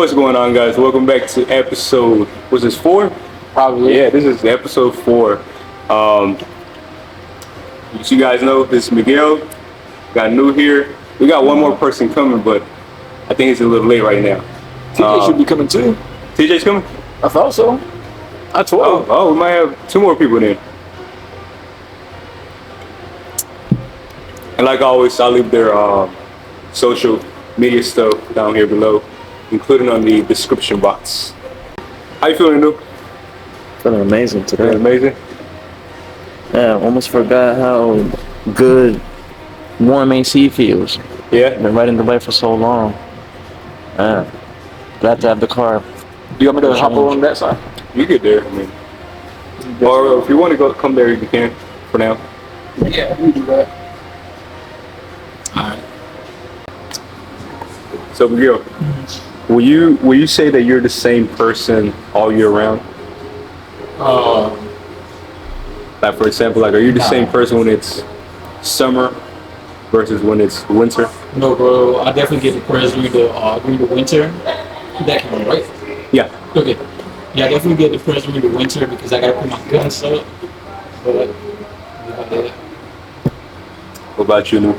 What's going on, guys? Welcome back to episode, was this 4? Probably. Yeah, this is episode 4. As you guys know, this is Miguel. Got new here. We got one more person coming, but I think it's a little late right now. TJ should be coming too. TJ's coming? I thought so. I told him. Oh, we might have 2 more people then. And like always, I'll leave their social media stuff down here below, including on the description box. How you feeling, Nuke? Feeling amazing today. Feeling amazing? Yeah, almost forgot how good warm AC feels. Yeah? Been riding the bike for so long. Glad to have the car. Do you want me to hop on that side? You get there, I mean. Or if you want to come there, you can, for now. Yeah, we do that. Alright. So, Miguel, will you say that you're the same person all year round? Like, for example, like, are you the same person when it's summer versus when it's winter? No, bro. I definitely get depressed during the winter. That can right? Yeah. Okay. Yeah, I definitely get depressed during the winter because I gotta put my guns up. But yeah. What about you, Nuke?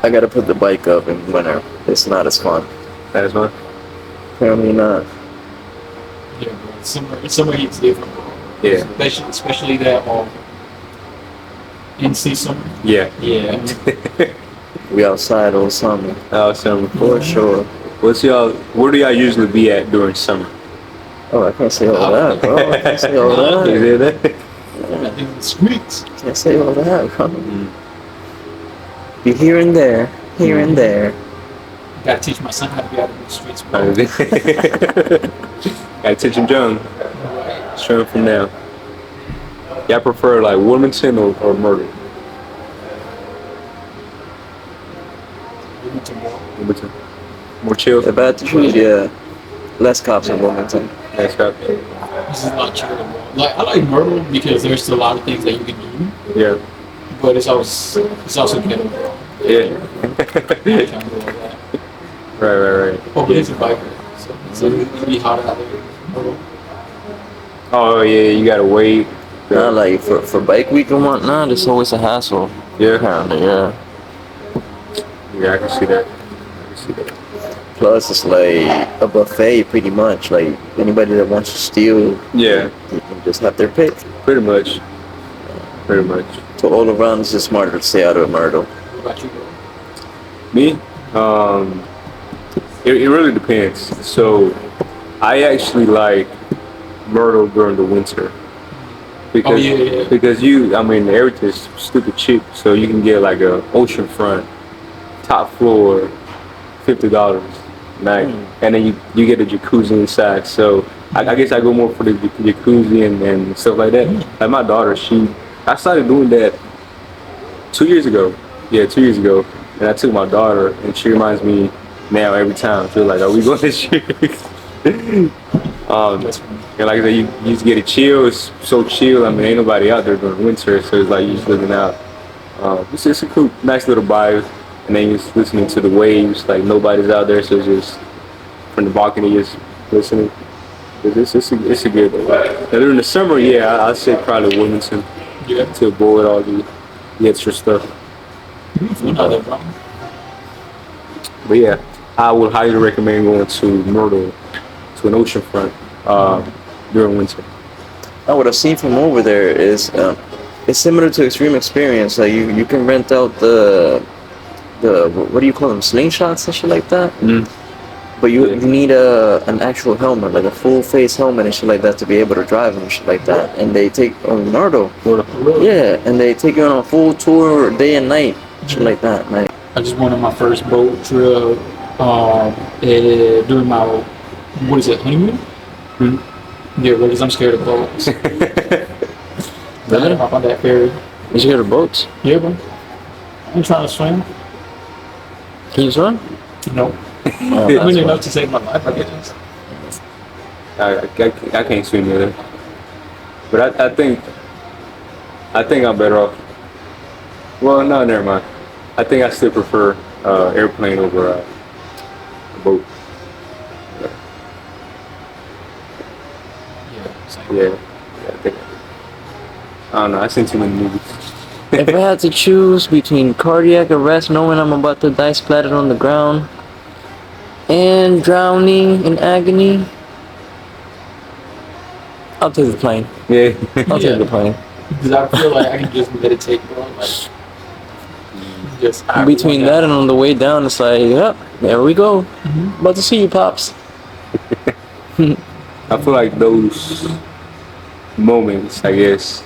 I gotta put the bike up in winter. It's not as fun. That is fun? Apparently not. Yeah, bro. Summer heat's different, bro. Yeah. Especially that NC summer. Yeah. Yeah. We outside all summer. Summer. For sure. Where do y'all usually be at during summer? Oh, I can't say all that, bro. I can't say all that. You hear that? I think the streets. Can't say all that, bro. Be here and there, here and there. Gotta teach my son how to be out in the streets, bro. Gotta teach him young. Straight from now. Y'all prefer like Wilmington or Myrtle? Wilmington. More chill? If I had to choose, yeah. Less cops in Wilmington. That's right. This is not true, bro. Like I like Myrtle because there's still a lot of things that you can do. Yeah. But it's also ghetto, bro. Yeah. Can't do all that. Right. Oh, but it's a biker, so it's be hot out there. Myrtle. Oh yeah, you gotta wait. Not like for bike week and whatnot, it's always a hassle. Yeah. Apparently, yeah. Yeah, I can see that. Plus, it's like a buffet pretty much. Like anybody that wants to steal, Yeah, you can just have their pick. pretty much. So all around, it's just smarter to stay out of Myrtle. What about you, bro? Me? It really depends. So, I actually like Myrtle during the winter. Because, yeah. because everything's stupid cheap. So you can get like a oceanfront, top floor, $50 a night. And then you get a jacuzzi inside. So I guess I go more for the jacuzzi and stuff like that. Like my daughter, I started doing that 2 years ago. Yeah, 2 years ago. And I took my daughter, and she reminds me now every time. She's like, "Are we going this year?" And like I said, you just get it chill. It's so chill. I mean, ain't nobody out there during winter, so it's like you just looking out. It's just a cool, nice little vibe. And then you're just listening to the waves. Like nobody's out there, so it's just from the balcony, just listening. It's a good. Now, during the summer, yeah, I'd say probably Wilmington. Yeah. To avoid all the extra stuff. Another bro. But yeah, I would highly recommend going to Myrtle, to an oceanfront during winter. What I've seen from over there is it's similar to Extreme Experience. Like you can rent out the what do you call them, slingshots and shit like that. But you need an actual helmet, like a full face helmet and shit like that to be able to drive and shit like that. And they take on Myrtle. Yeah, and they take you on a full tour day and night, shit like that. Like I just went on my first boat trip during my honeymoon? Yeah, because I'm scared of boats. Really? Hop on that ferry. you scared of boats? Yeah, bro. I'm trying to swim. Can you swim? No. Oh, When that's enough why. to save my life, I guess. I can't swim either. But I think I'm better off. Well, no, never mind. I think I still prefer airplane over boat. Yeah. It's like, Yeah. I think. I don't know. I've seen too many movies. If I had to choose between cardiac arrest, knowing I'm about to die splattered on the ground, and drowning in agony, I'll take the plane. Yeah. I'll take the plane. Because I feel like I can just meditate, bro. Like, just Between that and on the way down, it's like, yep, there we go. About to see you, pops. I feel like those moments, I guess,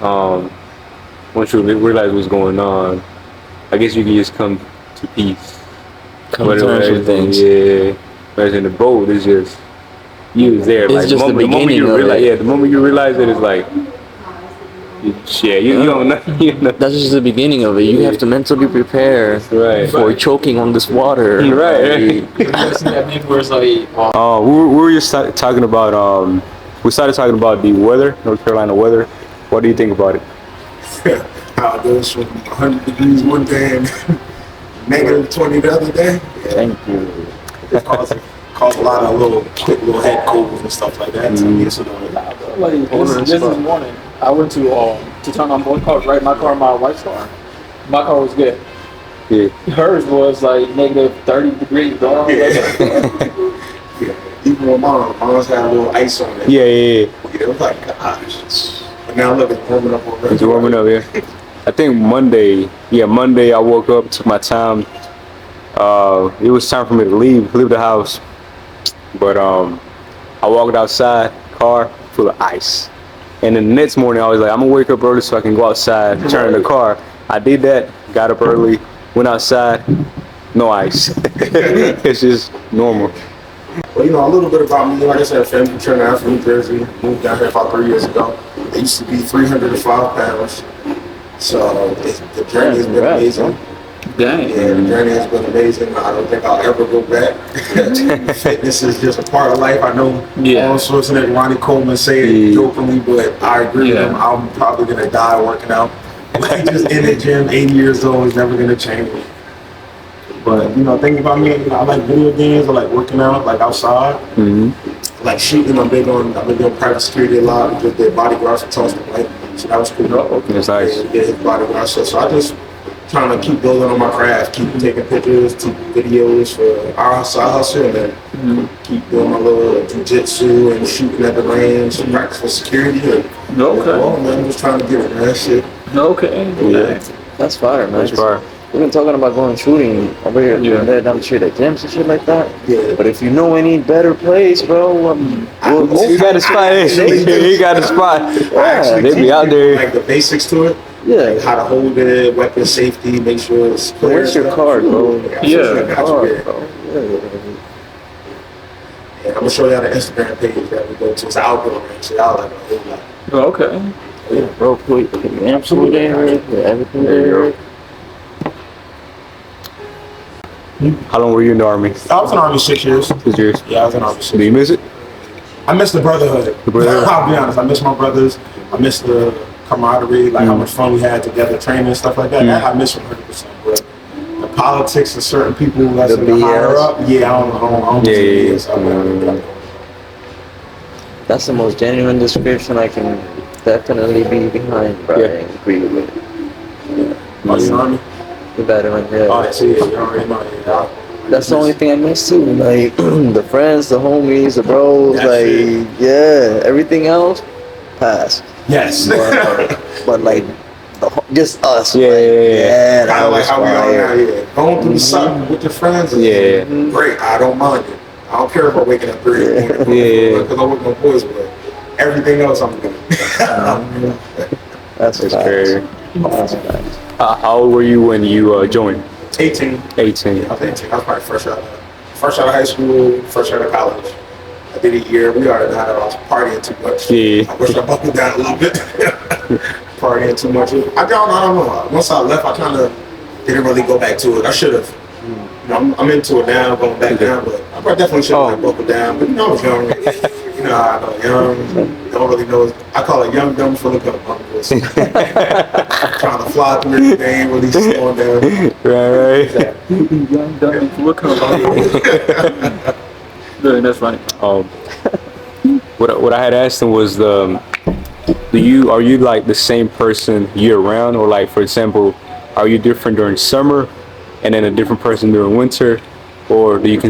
once you realize what's going on, I guess you can just come to peace. Come to terms with things. Yeah. Whereas in the boat, it's just, you was there. It's like, just the moment beginning you of realize, it. yeah, the moment you realize it, it's like, you don't know. You know. That's just the beginning of it. You have to mentally prepare Right. for choking on this water. Right. that meme where it's like, We were just talking about, we started talking about the weather, North Carolina weather. What do you think about it? How it goes from 100 degrees one day and negative 20 the other day. Yeah, Thank you. it caused a lot of quick little head colds and stuff like that. So yes, like this morning, I went to turn on both cars, right? My car and my wife's car. My car was good. Yeah. Hers was like negative 30 degrees, dog. Yeah, even with mom's had a little ice on it. Yeah. Yeah, it was like, gosh. But now look, it's warming up already. It's warming up, yeah. I think Monday I woke up, took my time. It was time for me to leave the house. But I walked outside, car full of ice. And then the next morning I was like, I'm gonna wake up early so I can go outside, turn in the car. I did that, got up early, went outside, no ice. It's just normal. Well, a little bit about me. Like I said, family turned out from New Jersey. Moved down here about 3 years ago. I used to be 305 pounds. So the journey has been amazing. Dang. Yeah, the journey has been amazing. I don't think I'll ever go back. Fitness is just a part of life. I know all sorts of Ronnie Coleman say it jokingly, but I agree with him. I'm probably going to die working out. Like just in the gym, 80 years old is never going to change. But, thinking about me, I like video games. I like working out, like outside. Mm-hmm. Like shooting, I've been doing private security a lot. We just did bodyguards for Tulsa, right? So that was cool. That's nice. Yeah, his bodyguard stuff. So I just trying to keep building on my craft, keep taking pictures, take videos for our side hustle, and then keep doing my little jiu-jitsu and shooting at the range, practice for security. And, well, man, I'm just trying to get it, man. Shit. Okay. Yeah. That's fire, man. That's fire. We've been talking about going shooting over here down the street at gyms and shit like that. Yeah. But if you know any better place, bro, You got a spot. You got a spot. Yeah, They be out there. Like the basics to it. yeah. Like how to hold it, weapon safety, make sure it's clear. Where's your card, bro? Yeah, Card, bro. I'm gonna show y'all the Instagram page that we go to. It's outdoor, man. So y'all like a whole lot. Okay. Yeah, bro, put your absolute there, everything There you there. How long were you in the army? I was in the Army 6 years. 6 years. Yeah, I was in the Army 6 Do you years. miss it? I miss the brotherhood. The brotherhood? I'll be honest. I miss my brothers. I miss the camaraderie, like how much fun we had together, training and stuff like that. That I miss 100%. But the politics of certain people that's The in the higher BS. up, yeah, I don't Yeah. miss it. That's the most genuine description I can definitely be behind, bro. Yeah. I agree with it. Oh, you Army? The better one, Oh, yeah. that's it. You already know. Yeah. That's the only thing I miss too. Like the friends, the homies, the bros, That's like it. yeah, everything else, pass. Yes. But like just us. Yeah, like, yeah, yeah. that Kind of like was how we are fire. now, yeah. Going through something with your friends is Yeah. great. I don't mind it. I don't care about waking up 3 in the morning. Yeah. Because I'm with my boys, but everything else I'm good. That's That's facts. crazy. That's facts. How old were you when you joined? 18. 18. I was 18. I was probably fresh out of high school, fresh out of college. I did a year. We already know that I was partying too much. Yeah. I wish I buckled down a little bit. Partying too much. I don't know. Once I left, I kind of didn't really go back to it. I should have. I'm into it now, going back now, but I definitely should have buckled down. But I was young. Nah, no, young, don't really know. I call it young, dumb, full of gum. I'm just trying to fly through everything, really slowing down. Right. Young, dumb, full of cum. Really, that's funny. What I had asked him was are you like the same person year round, or like for example, are you different during summer and then a different person during winter, or do you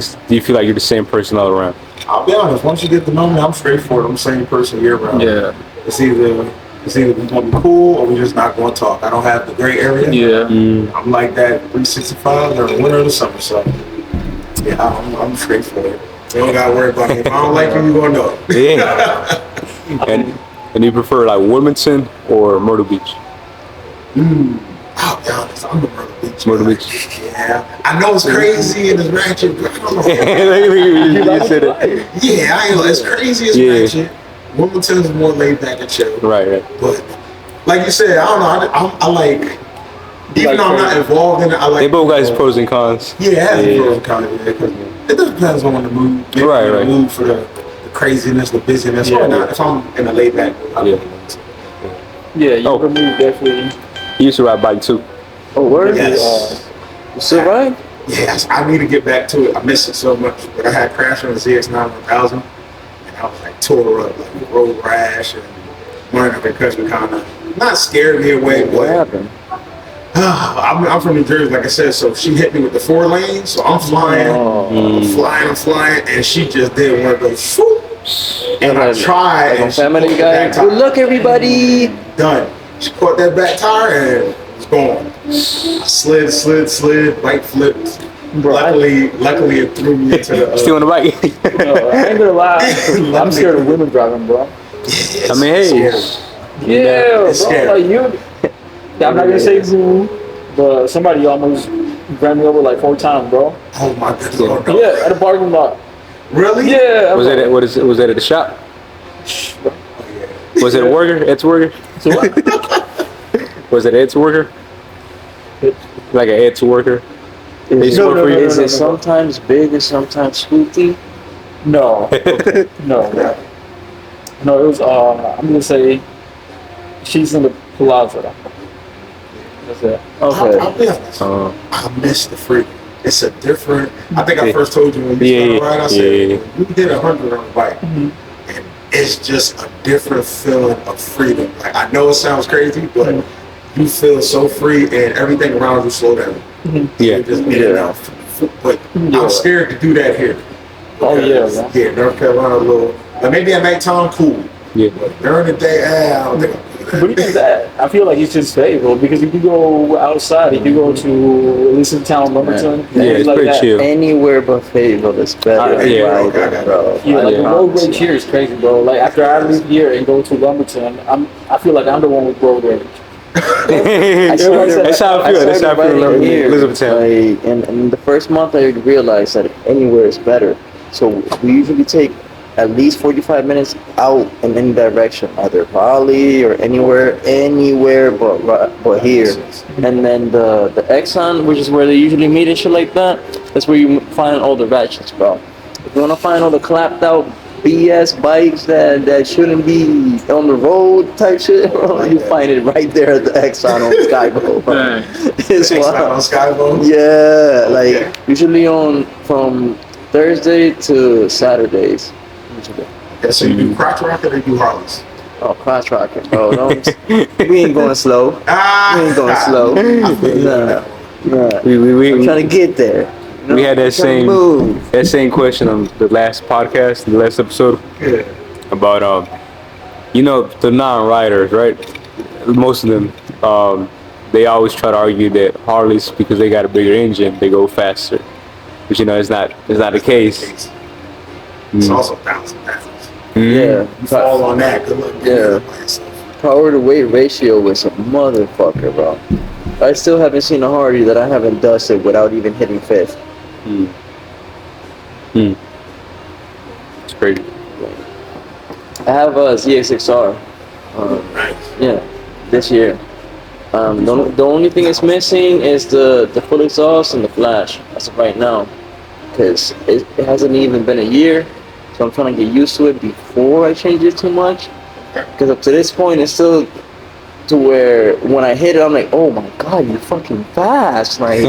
feel like you're the same person all around? I'll be honest. Once you get to know me, I'm straightforward. I'm the same person year round. Yeah. It's either we're gonna be cool or we're just not gonna talk. I don't have the gray area. Yeah. I'm like that 365 during the winter or the summer. So yeah, I'm straightforward. You don't gotta worry about it. If I don't like you, you gonna know it. Yeah. And you prefer like Wilmington or Myrtle Beach? I'll be honest, I'm the Myrtle Beach. Myrtle Beach. Yeah, I know it's crazy and it's ratchet, but I don't know. You said it. Yeah, I know it's crazy, it's ratchet. Wilmington is more laid back and chill. Right. But like you said, I don't know. I like, even though I'm not involved in it, I like. They both got its pros and cons. Yeah, it has its pros and cons. Yeah, 'cause it just depends on the mood. Maybe Right. The mood for the craziness, the busyness, or not. If I'm in a laid back mood, I like Wilmington. Yeah, you can move definitely. He used to ride bike too. Oh, word? Yes. You still ride? Yes, I need to get back to it. I miss it so much. But I had crashed on the ZX9 1000, and I was like tore up, like road rash, and one of the concussion kind of not scared me away, What but happened? I'm from New Jersey, like I said, so she hit me with the 4 lanes, so I'm flying, I'm flying, and she just did one of those, swoop, and I tried, and she family caught the guy. back tire. Good luck, everybody. Done. She caught that back tire and it's gone. I slid, bike flipped. Luckily it threw me into the. Still on the bike. No, I ain't gonna lie. I'm scared of women driving, bro. I mean, hey. Yeah, It's bro. scary. Like you. Yeah, I'm not gonna say who, but somebody almost ran me over like 4 times, bro. Oh my goodness. Oh, no. Yeah, at a parking lot. Really? Yeah. Was that at the shop? Was it a worker? Ed's worker? So what? Was it Ed's worker? Like an Ed's worker? Is, No, no, no, is no, it no. sometimes big and sometimes spooky? No. No. No, it was, I'm gonna say, she's in the plaza. That's it. Okay. I'll be honest. I miss the freedom. It's a different. I think I Yeah. first told you when we started riding. I said Yeah. when you hit 100 on the bike, and it's just a different feeling of freedom. Like I know it sounds crazy, but you feel so free, and everything around you slow down. Yeah. You just in and out. But I'm scared to do that here. Oh, yeah, Because, man. yeah, North Carolina a little. Like maybe at nighttime, cool. Yeah. But during the day, I don't think I'll do that. But even that, I feel like you should stay, bro, because if you go outside, if you go to, at least in town, Wilmington, Yeah, it's like pretty that. chill. Anywhere but Fayetteville is better. Yeah. Riding, bro. Yeah, like I the road promise rage you. here is crazy, bro. Like after I leave here and go to Wilmington, I feel like I'm the one with road rage. That's how I feel. That's how I feel in Elizabethtown. Like, in the first month, I realized that anywhere is better. So we usually take at least 45 minutes out in any direction, either Raleigh or anywhere but here. And then the Exxon, which is where they usually meet and shit like that, that's where you find all the ratchets, bro. If you want to find all the clapped out BS bikes that shouldn't be on the road type shit, bro, you find it right there at the Exxon on Skybo, bro. Dang. It's It's not on wild. Skybo. Yeah, like Okay. usually on from Thursday to Saturdays. Usually. Yeah, so you do crotch rocket or you do Harleys? Oh, crotch rocket, bro. We ain't going slow. We ain't going slow. Nah. We I'm trying to get there. You know? we had I'm trying to move. that same question on the last podcast, the last episode Yeah. about the non-riders, right? Most of them, they always try to argue that Harleys, because they got a bigger engine, they go faster. But it's not the case. It's also £1,000. Yeah. You fall on that, good luck getting Yeah. it by yourself. Power to weight ratio is a motherfucker, bro. I still haven't seen a Harley that I haven't dusted without even hitting fifth. It's crazy. I have a ZX6R. Nice. Yeah, this year. The only thing it's missing is the full exhaust and the flash as of right now, because it hasn't even been a year, So I'm trying to get used to it before I change it too much. Because up to this point, it's still to where when I hit it, I'm like, oh my god, you're fucking fast. Like,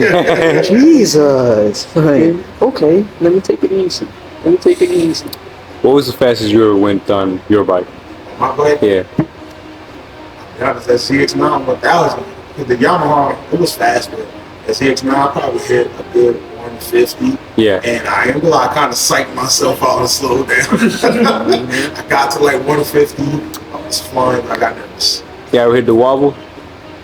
Jesus. Like, okay, let me take it easy. Let me take it easy. What was the fastest you ever went on your bike? My bike? Yeah. That was that CX-9 1000. The Yamaha, it was fast, but the CX-9 I probably hit a good 150. Yeah. And I ain't gonna lie, I kind of psyched myself out and slowed down. I got to like 150. I was flying, but I got nervous. You ever hit the wobble?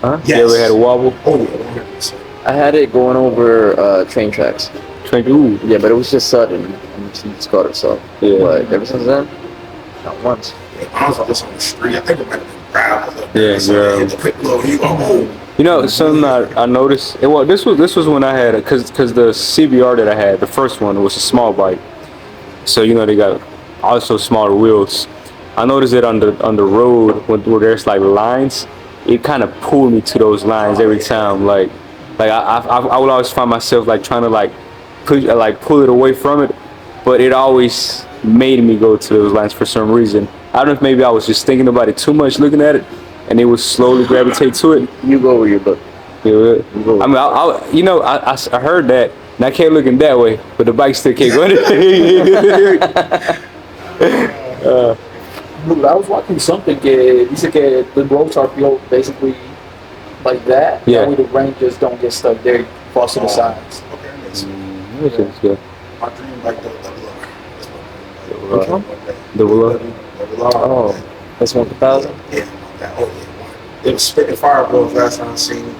Huh? Yes. You ever had a wobble? Oh yeah, 100%. I had it going over train tracks. Ooh. Yeah, but it was just sudden. And she just got herself. Yeah. But ever since then, not once. Yeah, I was just on the street. I think it might have been gravel. Yeah, so hit the quick low. You go, oh. You know, something I noticed. Well, this was when I had because the CBR that I had, the first one, was a small bike. So you know they got also smaller wheels. I noticed it on the road where there's like lines. It kind of pulled me to those lines every time. Like I would always find myself like trying to like pull it away from it, but it always made me go to those lines for some reason. I don't know if maybe I was just thinking about it too much, looking at it, and it would slowly gravitate to it. You go where you look. Yeah, I mean, I heard that, and I kept looking that way, but the bike still kept going. I was watching something que dice que the roads are built basically like that. Yeah. That way the rain just don't get stuck there, falls to the sides. Okay, that makes sense. Yeah. My dream like the The Willow. Oh, that's 1,000? Yeah, that, oh yeah. It was spitting fireballs last time I seen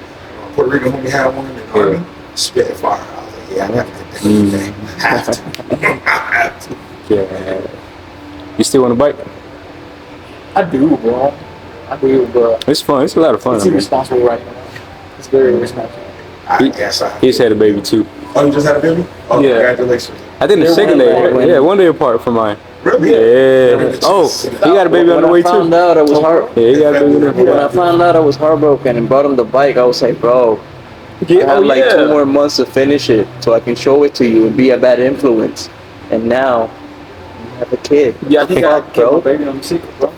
Puerto Rican homie had one in the Army. Spitting fire. I was like, yeah, I got to get that thing. Have to. I have to. Yeah. You still on the bike? I do, bro. I do, but It's fun. It's a lot of fun. it's irresponsible right now. It's very irresponsible. I guess I. He just had a baby too. Oh, you just had a baby? Oh, Yeah. congratulations. I think the They're second one day. day. Yeah, one day apart from mine. Really? Yeah. Oh, he got a baby on the way When I found too. out I was Yeah, he got a baby on the When way. I found out I was heartbroken and brought him the bike, I was like, bro, I have like 2 more months to finish it so I can show it to you and be a bad influence. And now you have a kid. Yeah, I think I Fuck, killed bro. my baby on the secret, bro.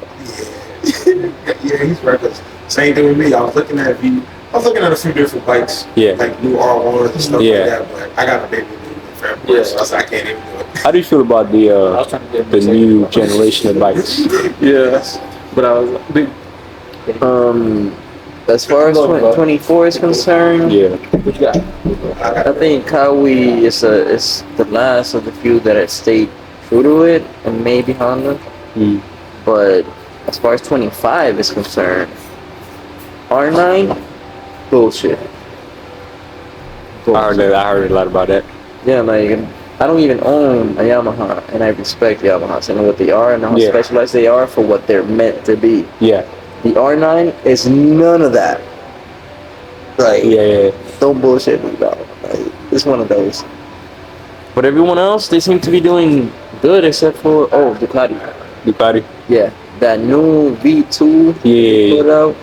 Yeah, he's reckless. Same thing with me. I was looking at a few different bikes. Yeah. Like new R1s and stuff Yeah. like that. But I got a baby in February, so I said I can't even do it. How do you feel about I was trying to get the new generation of bikes? Yes, but I was big. As far as 2024 is concerned, Yeah. What you got? I think Kawi is the last of the few that have stayed true to it, and maybe Honda. Mm. But as far as 25 is concerned, R9, bullshit. I heard a lot about that. Yeah, like I don't even own a Yamaha, and I respect Yamahas and what they are and how Yeah. specialized they are for what they're meant to be. Yeah. The R9 is none of that. Like, Yeah. don't bullshit me about it. Like, it's one of those. But everyone else, they seem to be doing good except for Ducati. Ducati. Yeah, that new V2 Yeah. put out.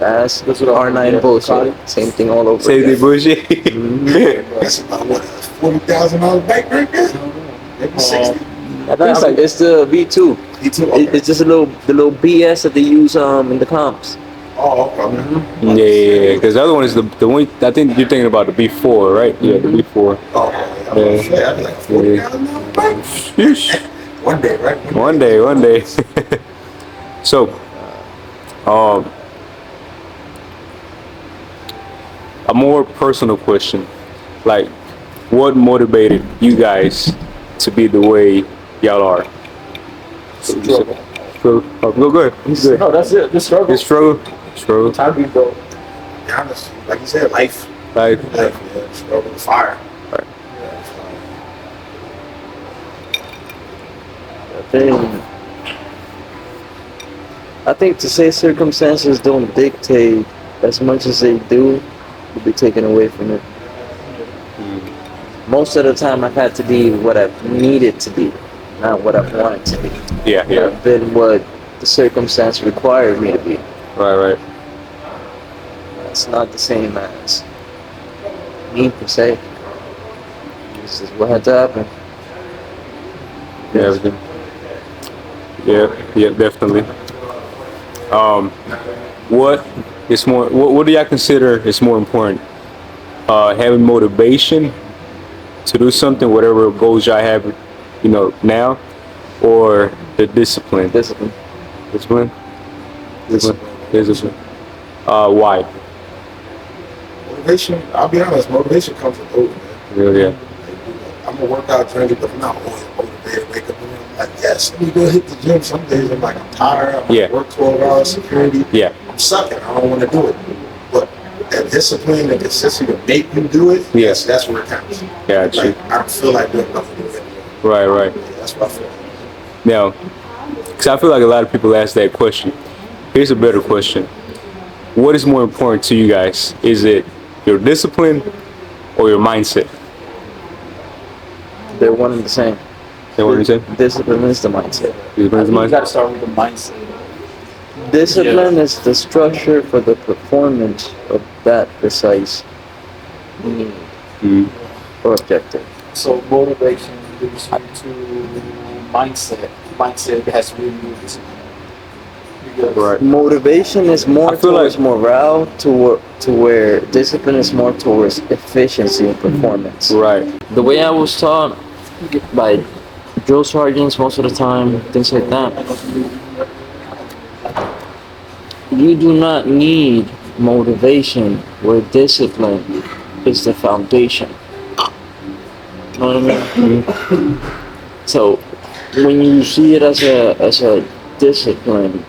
That's That's what R9 yeah, bullshit. Ducati. Same thing all over. Say the again. bullshit. That's about what, $40,000 bike right there? Maybe 60. I think it's the V2. V2, okay. It's just the little BS that they use in the comps. Oh, okay. Yeah, because the other one is the one. I think you're thinking about the B4, right? Yeah, the B4. Oh, okay. Yeah. I'd be like $40,000 bike. Sheesh. One day, right? One day. So, a more personal question, like, what motivated you guys to be the way y'all are? Struggle. Oh, go good. No, that's it. Just struggle. It's struggle. Time to be broke. Be honest, like you said, life. Like, Yeah, struggle with fire. Right. I think to say circumstances don't dictate as much as they do, will be taken away from it. Most of the time, I've had to be what I've needed to be, not what I've wanted to be. yeah. I've been what the circumstance required me to be. Right. It's not the same as me per se. This is what had to happen. Everything. Yeah, definitely. What is more? What do y'all consider is more important? Having motivation to do something, whatever goals y'all have, now, or the discipline? Discipline. Discipline. Discipline. Why? Motivation, I'll be honest, motivation comes with goals, man. Yeah. I'm a workout junkie, but I'm not always motivated. Wake up and I'm like, yes, let me go hit the gym. Some days I'm like, I'm tired. I'm Yeah. work 12 hours security. Yeah. I'm sucking. I don't want to do it. But that discipline, that consistency to make you do it, Yes. that's where it counts. Got you. Like, I don't feel like doing nothing to it. Right. Yeah, that's what I feel. Now, because I feel like a lot of people ask that question. Here's a better question. What is more important to you guys? Is it your discipline or your mindset? They're one and the same. Is what you say? Discipline is the mindset. Discipline is You mindset? got to start with the mindset. Discipline is the structure for the performance of that precise need or objective. So motivation leads you to mindset. Mindset has to be discipline. Because Right. Motivation is more I feel towards like- morale to where discipline is more towards efficiency and performance. Right. The way I was taught by drill sergeants most of the time, things like that, you do not need motivation where discipline is the foundation. You know what I mean? So when you see it as a discipline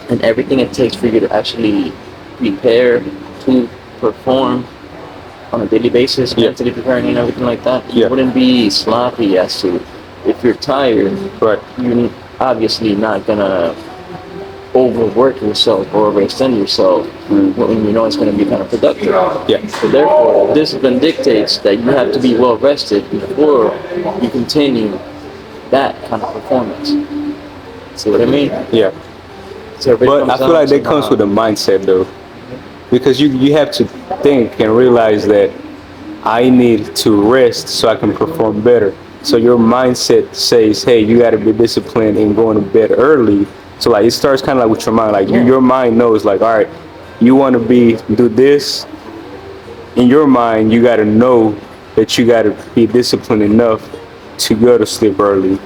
and everything it takes for you to actually prepare to perform on a daily basis, Yeah. mentally preparing and everything like that, Yeah. you wouldn't be sloppy as to if you're tired, Right. you're obviously not gonna overwork yourself or overextend yourself when you know it's gonna be kind of productive. Yeah. So therefore, discipline dictates that you have to be well rested before you continue that kind of performance. See what I mean? Yeah. So it But comes I feel down like to that comes how- with a mindset though. Because you have to think and realize that I need to rest so I can perform better. So your mindset says, hey, you got to be disciplined in going to bed early. So like it starts kind of like with your mind. Like your mind knows like, all right, you want to do this. In your mind, you got to know that you got to be disciplined enough to go to sleep early,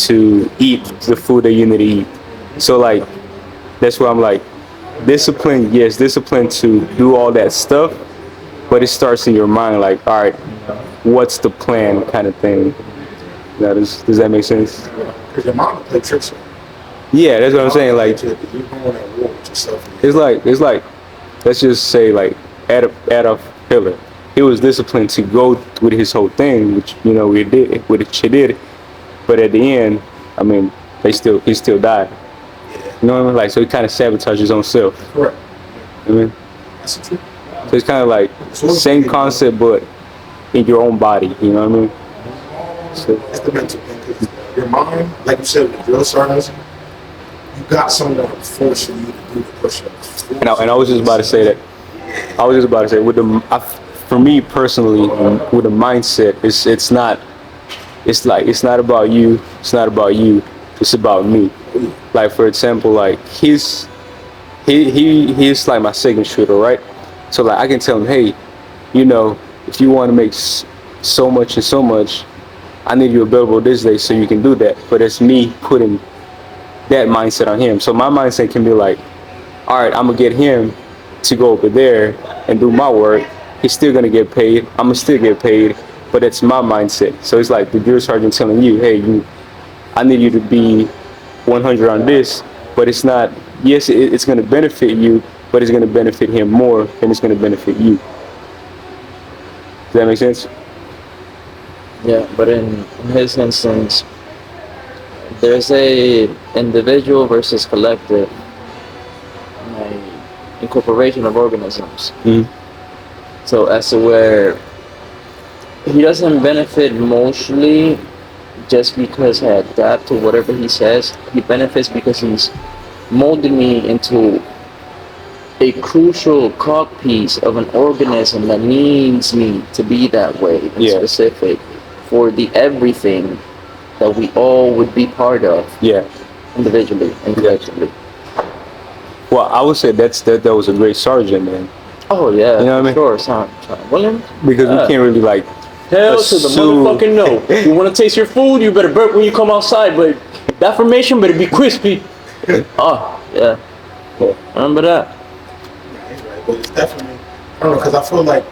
to eat the food that you need to eat. So like, that's why I'm like, discipline, yes, discipline to do all that stuff, but it starts in your mind like, all right, what's the plan kind of thing. Now, does that make sense? Because your mom play tricks. Yeah, that's what I'm saying. Like, you're going at war with yourself. it's like, let's just say like Adolf Hitler. He was disciplined to go with his whole thing, which which he did. But at the end, I mean, he still died. You know what I mean? Like, so he kind of sabotaged his own self. Correct. You know what I mean? That's true. So it's kind of like same concept, but in your own body. You know what I mean? So, That's the mental thing. Because your mind, like you said, with drill sergeants, you got someone forcing you to do the push-ups. and I was just about to say that. I was just about to say for me personally, with the mindset, it's not about you. It's not about you. It's about me. Like for example, like he's like my second shooter, right? So like I can tell him, hey, if you want to make so much and so much, I need you available this day so you can do that. But it's me putting that mindset on him. So my mindset can be like, all right, I'm gonna get him to go over there and do my work. He's still gonna get paid. I'm gonna still get paid, but it's my mindset. So it's like the drill sergeant telling you, hey, I need you to be 100 on this, but it's not. Yes, it's gonna benefit you, but it's gonna benefit him more than it's gonna benefit you. Does that make sense? Yeah, but in his instance, there's a individual versus collective incorporation of organisms. So as to where he doesn't benefit mostly just because I adapt to whatever he says. He benefits because he's molded me into a crucial cog piece of an organism that needs me to be that way in specific for the everything that we all would be part of. Yeah. Individually and collectively. Well, I would say that was a great sergeant, man. Oh yeah, you know what I mean? Sure, Sergeant Williams. Because we can't really like. Hell to the motherfucking no. You want to taste your food? You better burp when you come outside, but that formation better be crispy. Oh yeah. Remember that? Right, but it's definitely. I don't know, because I feel like,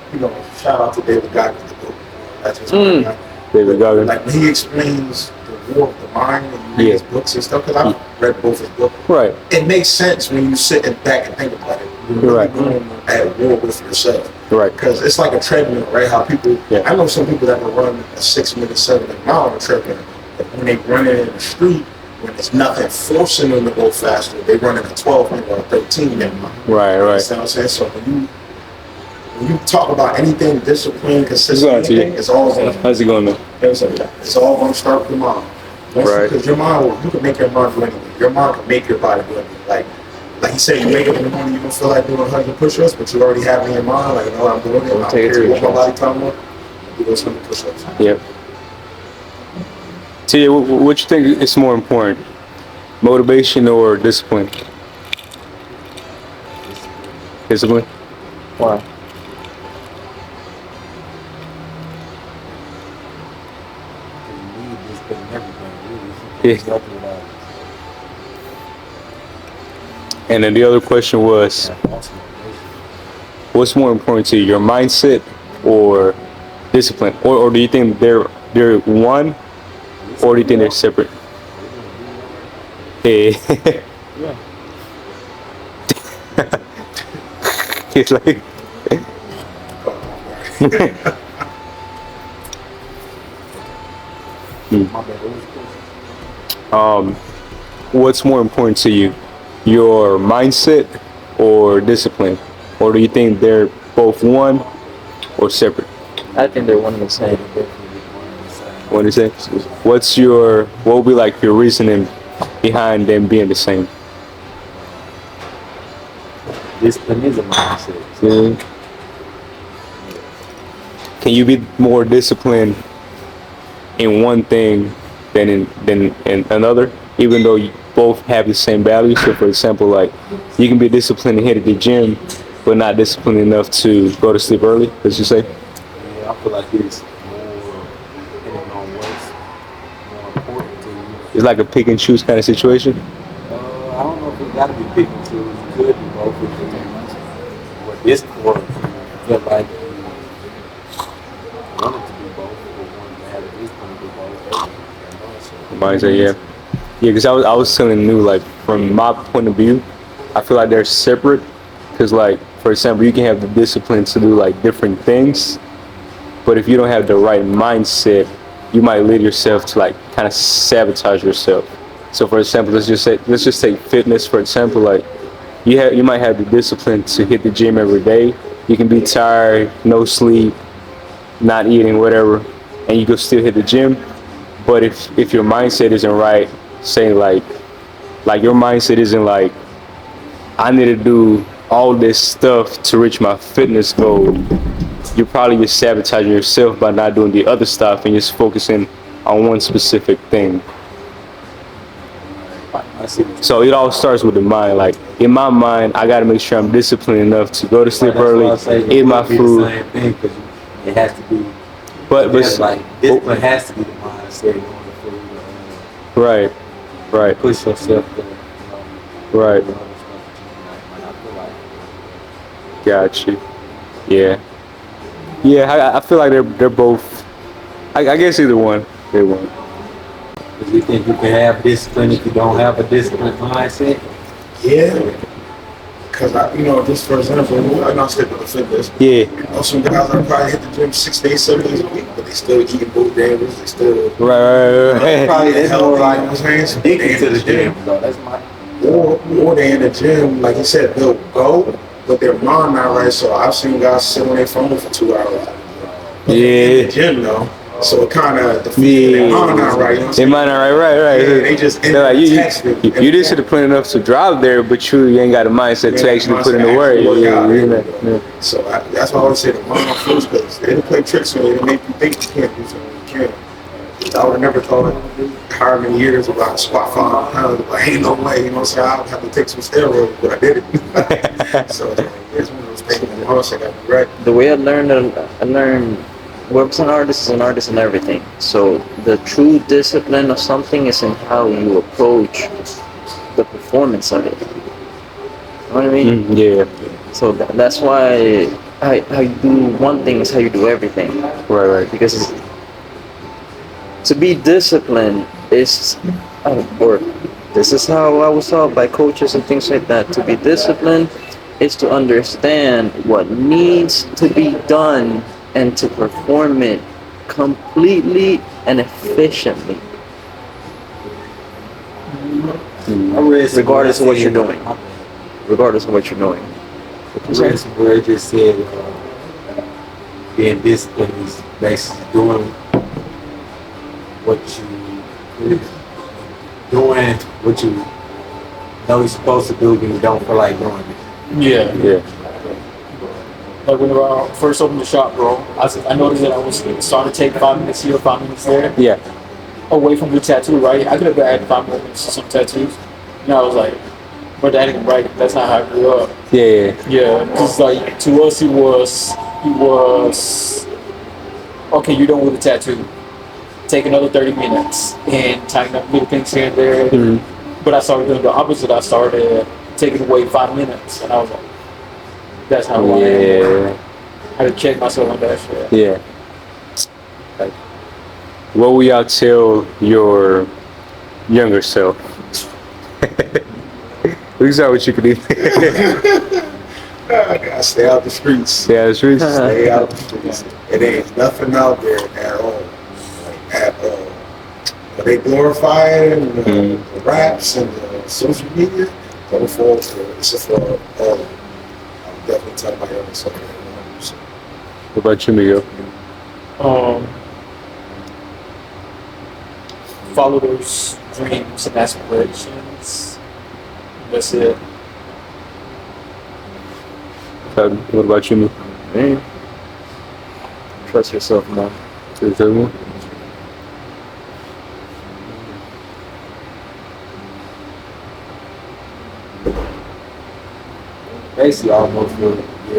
shout out to David Goggins, the book. That's just David Goggins. Like when he explains the war of the mind and you read his books and stuff, because I've read both his books. Right. It makes sense when you sit back and think about it. You're really going at war with yourself. Right. Because it's like a treadmill, right? How people, I know some people that can run a 6 minute, 7 minute mile on a treadmill, but when they run it in the street, when there's nothing forcing them to go faster, they run in a 12 minute or a 13 minute mile. Right. You understand what I'm saying? So when you talk about anything discipline, consistency, it's all going to. How's it going, man? It's all going to start with your mind. Right. Because your mind, you can make your mind do anything. Your mind can make your body do anything. Like he said, you wake up in the morning, you don't feel like doing 100 push-ups, but you already have it in your mind, like, you know what I'm doing it. I don't care what my body telling me. Do those 100 push-ups. Yep. So yeah, what you think is more important, motivation or discipline? Discipline. Why? Yeah. And then the other question was, what's more important to you, your mindset or discipline? Or do you think they're one, or do you think they're separate? Yeah. It's like what's more important to you, your mindset or discipline? Or do you think they're both one or separate? I think they're one and the same. What is it? What will be like your reasoning behind them being the same? Discipline is a mindset. Mm-hmm. Can you be more disciplined in one thing than in another, even though you both have the same values? So, for example, like you can be disciplined and hit at the gym, but not disciplined enough to go to sleep early. Let's just say. Yeah, I feel like it's more depending on what's more important to you. It's like a pick and choose kind of situation. I don't know if it's got to be pick and choose. You could do both if you want. What this court, you feel like you wanted to do both, or wanted to have a discipline to do both. Mindset, yeah, because I was telling you, like from my point of view, I feel like they're separate. Because like, for example, you can have the discipline to do like different things, but if you don't have the right mindset, you might lead yourself to like kind of sabotage yourself. So for example, let's just take fitness, for example. Like you might have the discipline to hit the gym every day. You can be tired, no sleep, not eating, whatever, and you can still hit the gym. But if your mindset isn't right, say like your mindset isn't like, I need to do all this stuff to reach my fitness goal, you're probably just sabotaging yourself by not doing the other stuff and just focusing on one specific thing. So it all starts with the mind. Like in my mind, I gotta make sure I'm disciplined enough to go to sleep early, eat my food. The same thing, because it has to be. But like discipline has to be the mindset in order for you to right, push yourself there. Right. Got you. Yeah. I feel like they're both. I guess either one. They're one. Do you think you can have discipline if you don't have a disciplined mindset? Yeah. Because just for example, I'm not stick with the fitness. Yeah. Some guys that probably hit the gym 6 days, 7 days a week, but they still eating both days. They still Right. probably That's healthy. more like You know what I'm saying? addicted to the gym, though. That's my. Or they in the gym, like you said, they'll go, but their mind not right. So I've seen guys sit on their phone for 2 hours. But they're in the gym though, so it kind of their mind not right. You know what I'm They might not right. Yeah, they just they're like you disciplined enough to drive there, but you ain't got a mindset to actually put in the work. Yeah. So that's why I always say the mind first, because it'll play tricks on you. It'll make you think you can't do something. You can't. I would have never thought however many years about to squat 500 pounds. Like, ain't no way, you know what I'm saying? I would have to take some steroids, but I did it. So it's one of those things. And also, I got me right. The way I learned, whoever's an artist is an artist in everything. So the true discipline of something is in how you approach the performance of it. You know what I mean? Yeah. So that's why how you do one thing is how you do everything. Right. Because to be disciplined is, or this is how I was taught by coaches and things like that. To be disciplined is to understand what needs to be done and to perform it completely and efficiently, regardless of what you're doing. Regardless of what you're doing. I read somewhere it just said being disciplined is basically doing what you know you're supposed to do, but you don't feel like doing it. Yeah. Yeah. Like when I first opened the shop, bro, I noticed that I was starting to take 5 minutes here, 5 minutes there, Yeah. away from the tattoo, right? I could have had 5 minutes to some tattoos. And I was like, but that ain't right. That's not how I grew up. Yeah. Yeah, because like to us, he was okay. You're done with the tattoo. Take another 30 minutes and tighten up little things here and there. Mhm. But I started doing the opposite. I started taking away 5 minutes, and I was like, that's not who I am. Yeah. I had to check myself on that shit. Yeah. Like, what will y'all tell your younger self? We can start with you, Khalid. I gotta stay out the streets. Yeah, it's really. Stay out the streets. It ain't nothing out there at all. Like, at all. But they glorify it and the raps and the social media. Don't fall for it. It's just for all of them. I'm definitely telling my younger self. What about you, Miguel? Follow those dreams and aspirations. That's it. What about you, Miguel? Man, trust yourself more. The third one? Basically, almost what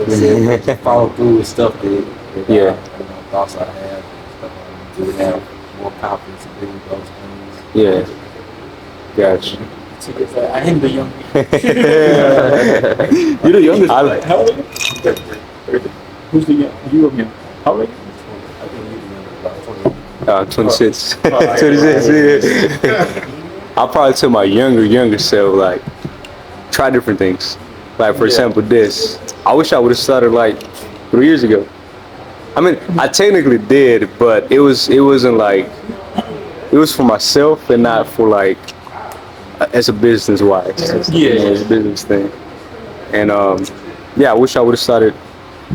said, follow through with stuff that Yeah. thoughts I have, stuff I do have more confidence in doing those things. Yeah. Gotcha. So it's like, I am the young. You're the youngest. How old are you? Who's the young? You or him? How old are you? I think you're about 20. 26. 26, yeah. I'll probably tell my younger self, like, try different things. Like, for example, this. I wish I would have started, like, 3 years ago. I mean, I technically did, but it wasn't like, it was for myself and not for, like, as a business wise. Yeah. It's a business thing. And, yeah, I wish I would have started.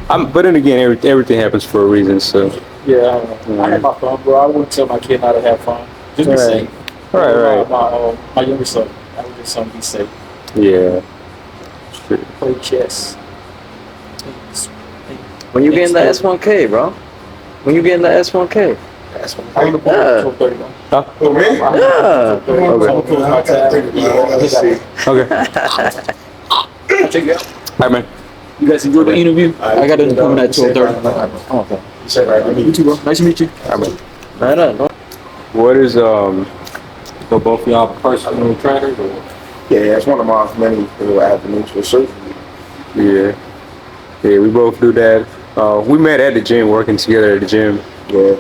But then again, everything happens for a reason, so. Yeah, I had my fun, bro. I wouldn't tell my kid not to have fun. Just be safe. Right. My younger son, I would just tell him be safe. Yeah. Sure. Play chess. When you getting the S1K, bro? When you getting the S1K? That's what I'm I'm the Yeah. ball 30 though. Oh, man. Yeah. I'm gonna close my tab. Let's see. Okay. Check it out. All right, man. You guys enjoyed the interview? I got an appointment at 12:30. Oh, okay. You said right. I mean, You too, bro. Nice to meet you. All right, man. No. What is So both of y'all personal trainers? Or? yeah, it's one of my many avenues for sure. Yeah, we both do that. We met at the gym, working together at the gym. Yeah.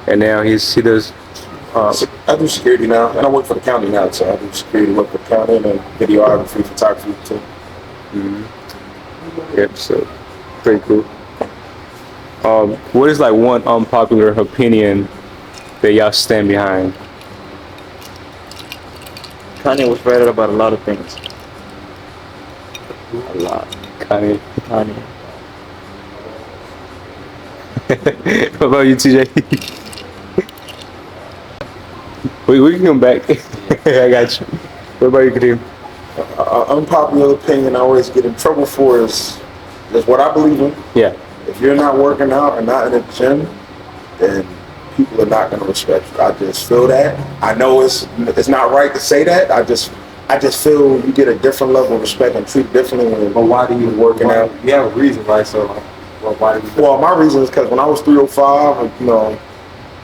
And now he does. I do security now, and I work for the county now, so I do security work for the county and then videography, photography too. Yep. So pretty cool. What is like one unpopular opinion that y'all stand behind? Kanye was right about a lot of things. A lot. Kanye. Kanye. What about you, TJ? we can come back. I got you. What about you, Kadeem? Unpopular opinion I always get in trouble for is what I believe in. Yeah. If you're not working out or not in the gym, then people are not going to respect you. I just feel that. I know it's not right to say that. I just feel you get a different level of respect and treated differently when. But why do you working out? You have a reason, right? So, why do you? Well, my reason is because when I was 305, you know,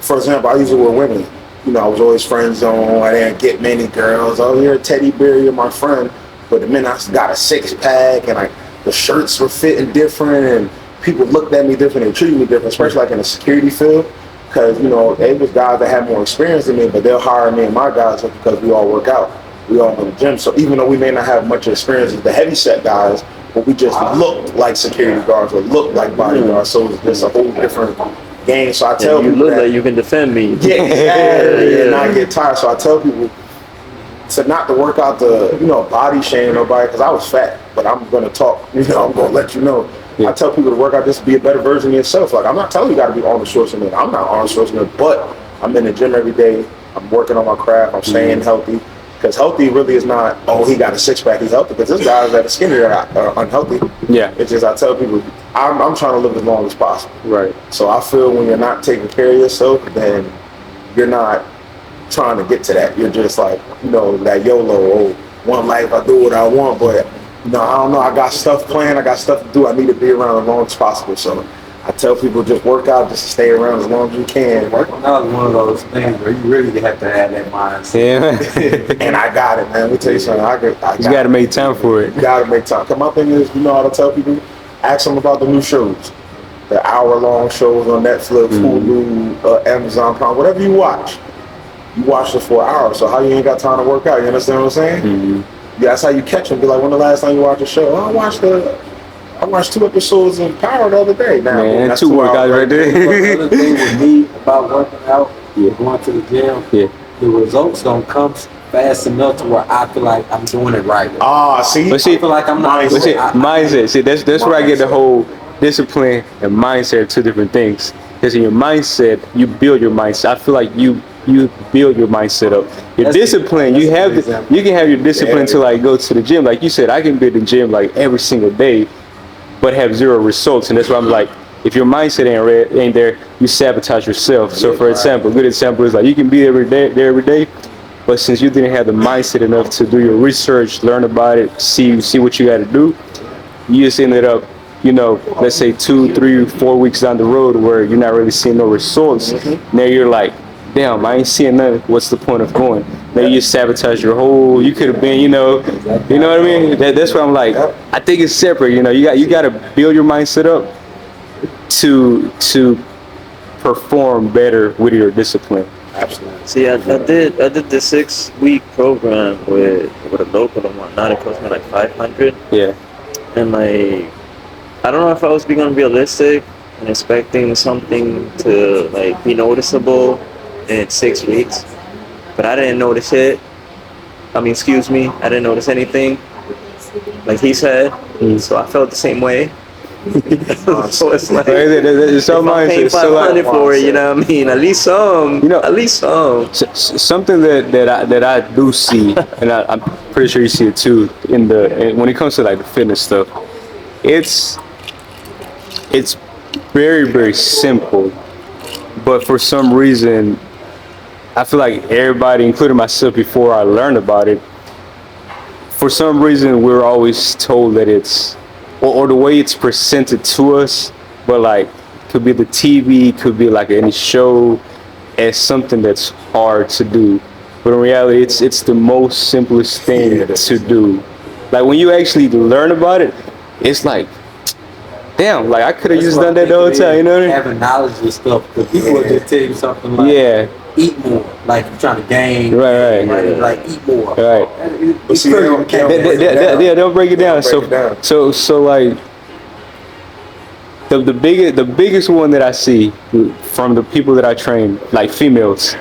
for example, I usually with women. You know, I was always friend zone. I didn't get many girls. Oh, you're a teddy bear, you're my friend. But the minute I got a 6-pack and the shirts were fitting different and people looked at me different and treated me different, especially like in the security field. Because, you know, they was guys that had more experience than me, but they'll hire me and my guys because we all work out. We all in the gym. So even though we may not have much experience as the heavy set guys, but we just looked like security guards or looked like bodyguards. So it's just a whole different game. So I tell you people look like you can defend me. Yeah, exactly. And I get tired. So I tell people to not to work out the, you know, body shame nobody, because I was fat, but I'm going to talk, you know, I'm going to let you know. Yeah. I tell people to work out just to be a better version of yourself. Like, I'm not telling you got to be Arnold Schwarzenegger. I'm not Arnold Schwarzenegger, but I'm in the gym every day. I'm working on my craft. I'm staying healthy. Because healthy really is not, oh, he got a 6-pack, he's healthy. Because there's guys that are skinny that are unhealthy. Yeah. It's just, I tell people, I'm trying to live as long as possible. Right. So I feel when you're not taking care of yourself, then you're not trying to get to that. You're just like, you know, that YOLO, oh, one life, I do what I want, but, you know, I don't know, I got stuff planned, I got stuff to do, I need to be around as long as possible. So I tell people just work out, just to stay around as long as you can. Working out is one of those things where you really have to have that mindset. Yeah. And I got it, man. Let me tell you something. You got to make time for it. You got to make time. Cause my thing is, you know how to tell people? Ask them about the new shows. The hour-long shows on Netflix, Hulu, Amazon Prime, whatever you watch. You watch it for an hour, so how you ain't got time to work out? You understand what I'm saying? Mm-hmm. Yeah, that's how you catch them. Be like, when the last time you watched a show? Oh, I watched 2 episodes of Power the other day. Now, man, that's 2 workouts right there. The other thing with me about working out, going to the gym, the results don't come fast enough to where I feel like I'm doing it right. See? But see, I feel like I'm not. Mindset. See, that's where I get the whole discipline and mindset are 2 different things. Because in your mindset, you build your mindset. I feel like you build your mindset up. Your discipline, you can have your discipline to like go to the gym. Like you said, I can be at the gym like every single day, but have 0 results. And that's why I'm like, if your mindset ain't there, you sabotage yourself. So for example, a good example is like you can be every day, but since you didn't have the mindset enough to do your research, learn about it, see what you got to do, you just ended up, you know, let's say 2, 3, 4 weeks down the road where you're not really seeing no results. Now you're like, damn, I ain't seeing nothing. What's the point of going? Now you sabotage your whole. You could have been, you know what I mean. That's why I'm like, I think it's separate. You know, you got to build your mindset up to perform better with your discipline. Absolutely. See, I did the 6-week program with a local and whatnot. It cost me like $500. Yeah. And like, I don't know if I was being unrealistic and expecting something to like be noticeable in 6 weeks, but I didn't notice it. I didn't notice anything, like he said. So I felt the same way. So it's like, if I'm paying $500 for it, you know what I mean? At least some. You know, at least some. Something that I do see, and I'm pretty sure you see it too. When it comes to like the fitness stuff, it's very, very simple, but for some reason, I feel like everybody, including myself before I learned about it, for some reason we're always told that it's, or the way it's presented to us, but like, could be the TV, could be like any show, as something that's hard to do. But in reality, it's the most simplest thing to do. Like when you actually learn about it, it's like, damn, like I could have just done that the whole time, you know what I mean? Having knowledge of stuff, because people will just tell you something like, eat more, like you're trying to gain. Right. Like eat more. Right. But see, they'll break it down. So like the biggest one that I see from the people that I train, like females,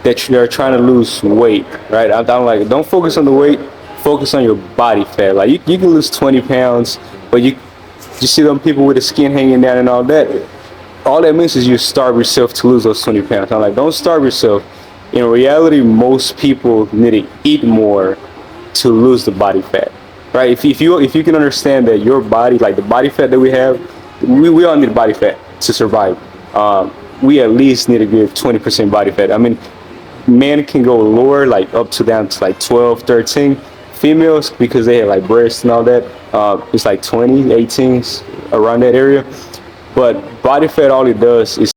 that they're trying to lose weight, right? I'm like, don't focus on the weight, focus on your body fat. Like you can lose 20 pounds, but you see them people with the skin hanging down and all that. All that means is you starve yourself to lose those 20 pounds. I'm like, don't starve yourself. In reality, most people need to eat more to lose the body fat, right? If you can understand that your body, like the body fat that we have, we all need body fat to survive. we at least need to give 20% body fat. I mean, men can go lower, like up to down to like 12, 13. Females, because they have like breasts and all that, it's like 20, 18, around that area. But body fat, all it does is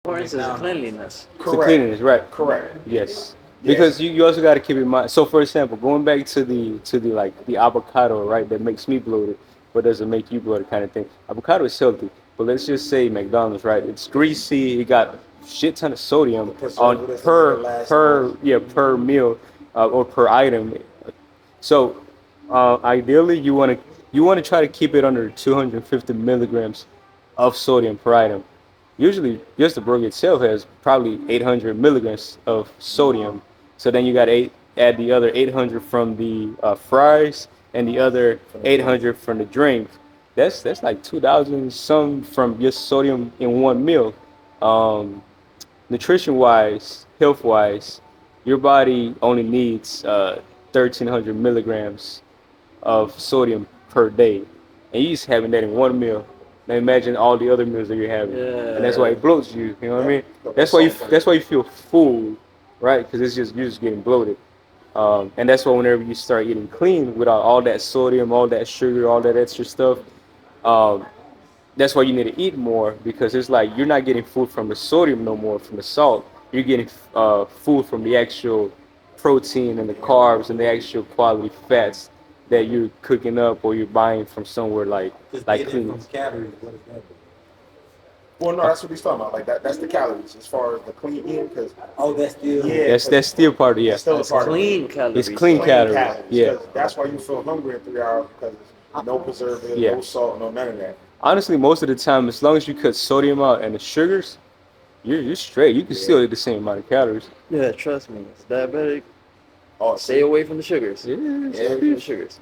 Importance is cleanliness. the cleanliness, right? Correct. Yes. Yes. Because you also got to keep in mind. So, for example, going back to the like the avocado, right? That makes me bloated, but doesn't make you bloated, kind of thing. Avocado is healthy, but let's just say McDonald's, right? It's greasy. It got shit ton of sodium on preservatives per that last per yeah per meal or per item. So, ideally, you want to try to keep it under 250 milligrams of sodium per item. Usually, just the burger itself has probably 800 milligrams of sodium. So then you got add the other 800 from the fries and the other 800 from the drink. That's like 2,000 some from just sodium in one meal. Um, Nutrition wise, health wise, your body only needs 1,300 milligrams of sodium per day, and you just having that in one meal. Now imagine all the other meals that you're having, and that's why it bloats you. You know what I mean? That's why you feel full, right? Because you're just getting bloated. And that's why whenever you start eating clean without all that sodium, all that sugar, all that extra stuff, um, that's why you need to eat more, because it's like you're not getting food from the sodium no more, from the salt. You're getting food from the actual protein and the carbs and the actual quality fats that you're cooking up or you're buying from somewhere Just like getting clean. from calories, what is that? Well, no, that's what he's talking about. Like that's the calories as far as the clean eating, because Oh, that's still. yeah, That's still part of that's still a part of it. Clean calories. It's clean calories. Yeah. 'Cause that's why you feel hungry in 3 hours, because no preservative, Yeah. no salt, no none of that. Honestly, most of the time, as long as you cut sodium out and the sugars, you're straight. You can still eat the same amount of calories. Yeah, trust me. It's diabetic. Oh, Stay away from the sugars. Yeah. Stay away from the sugars.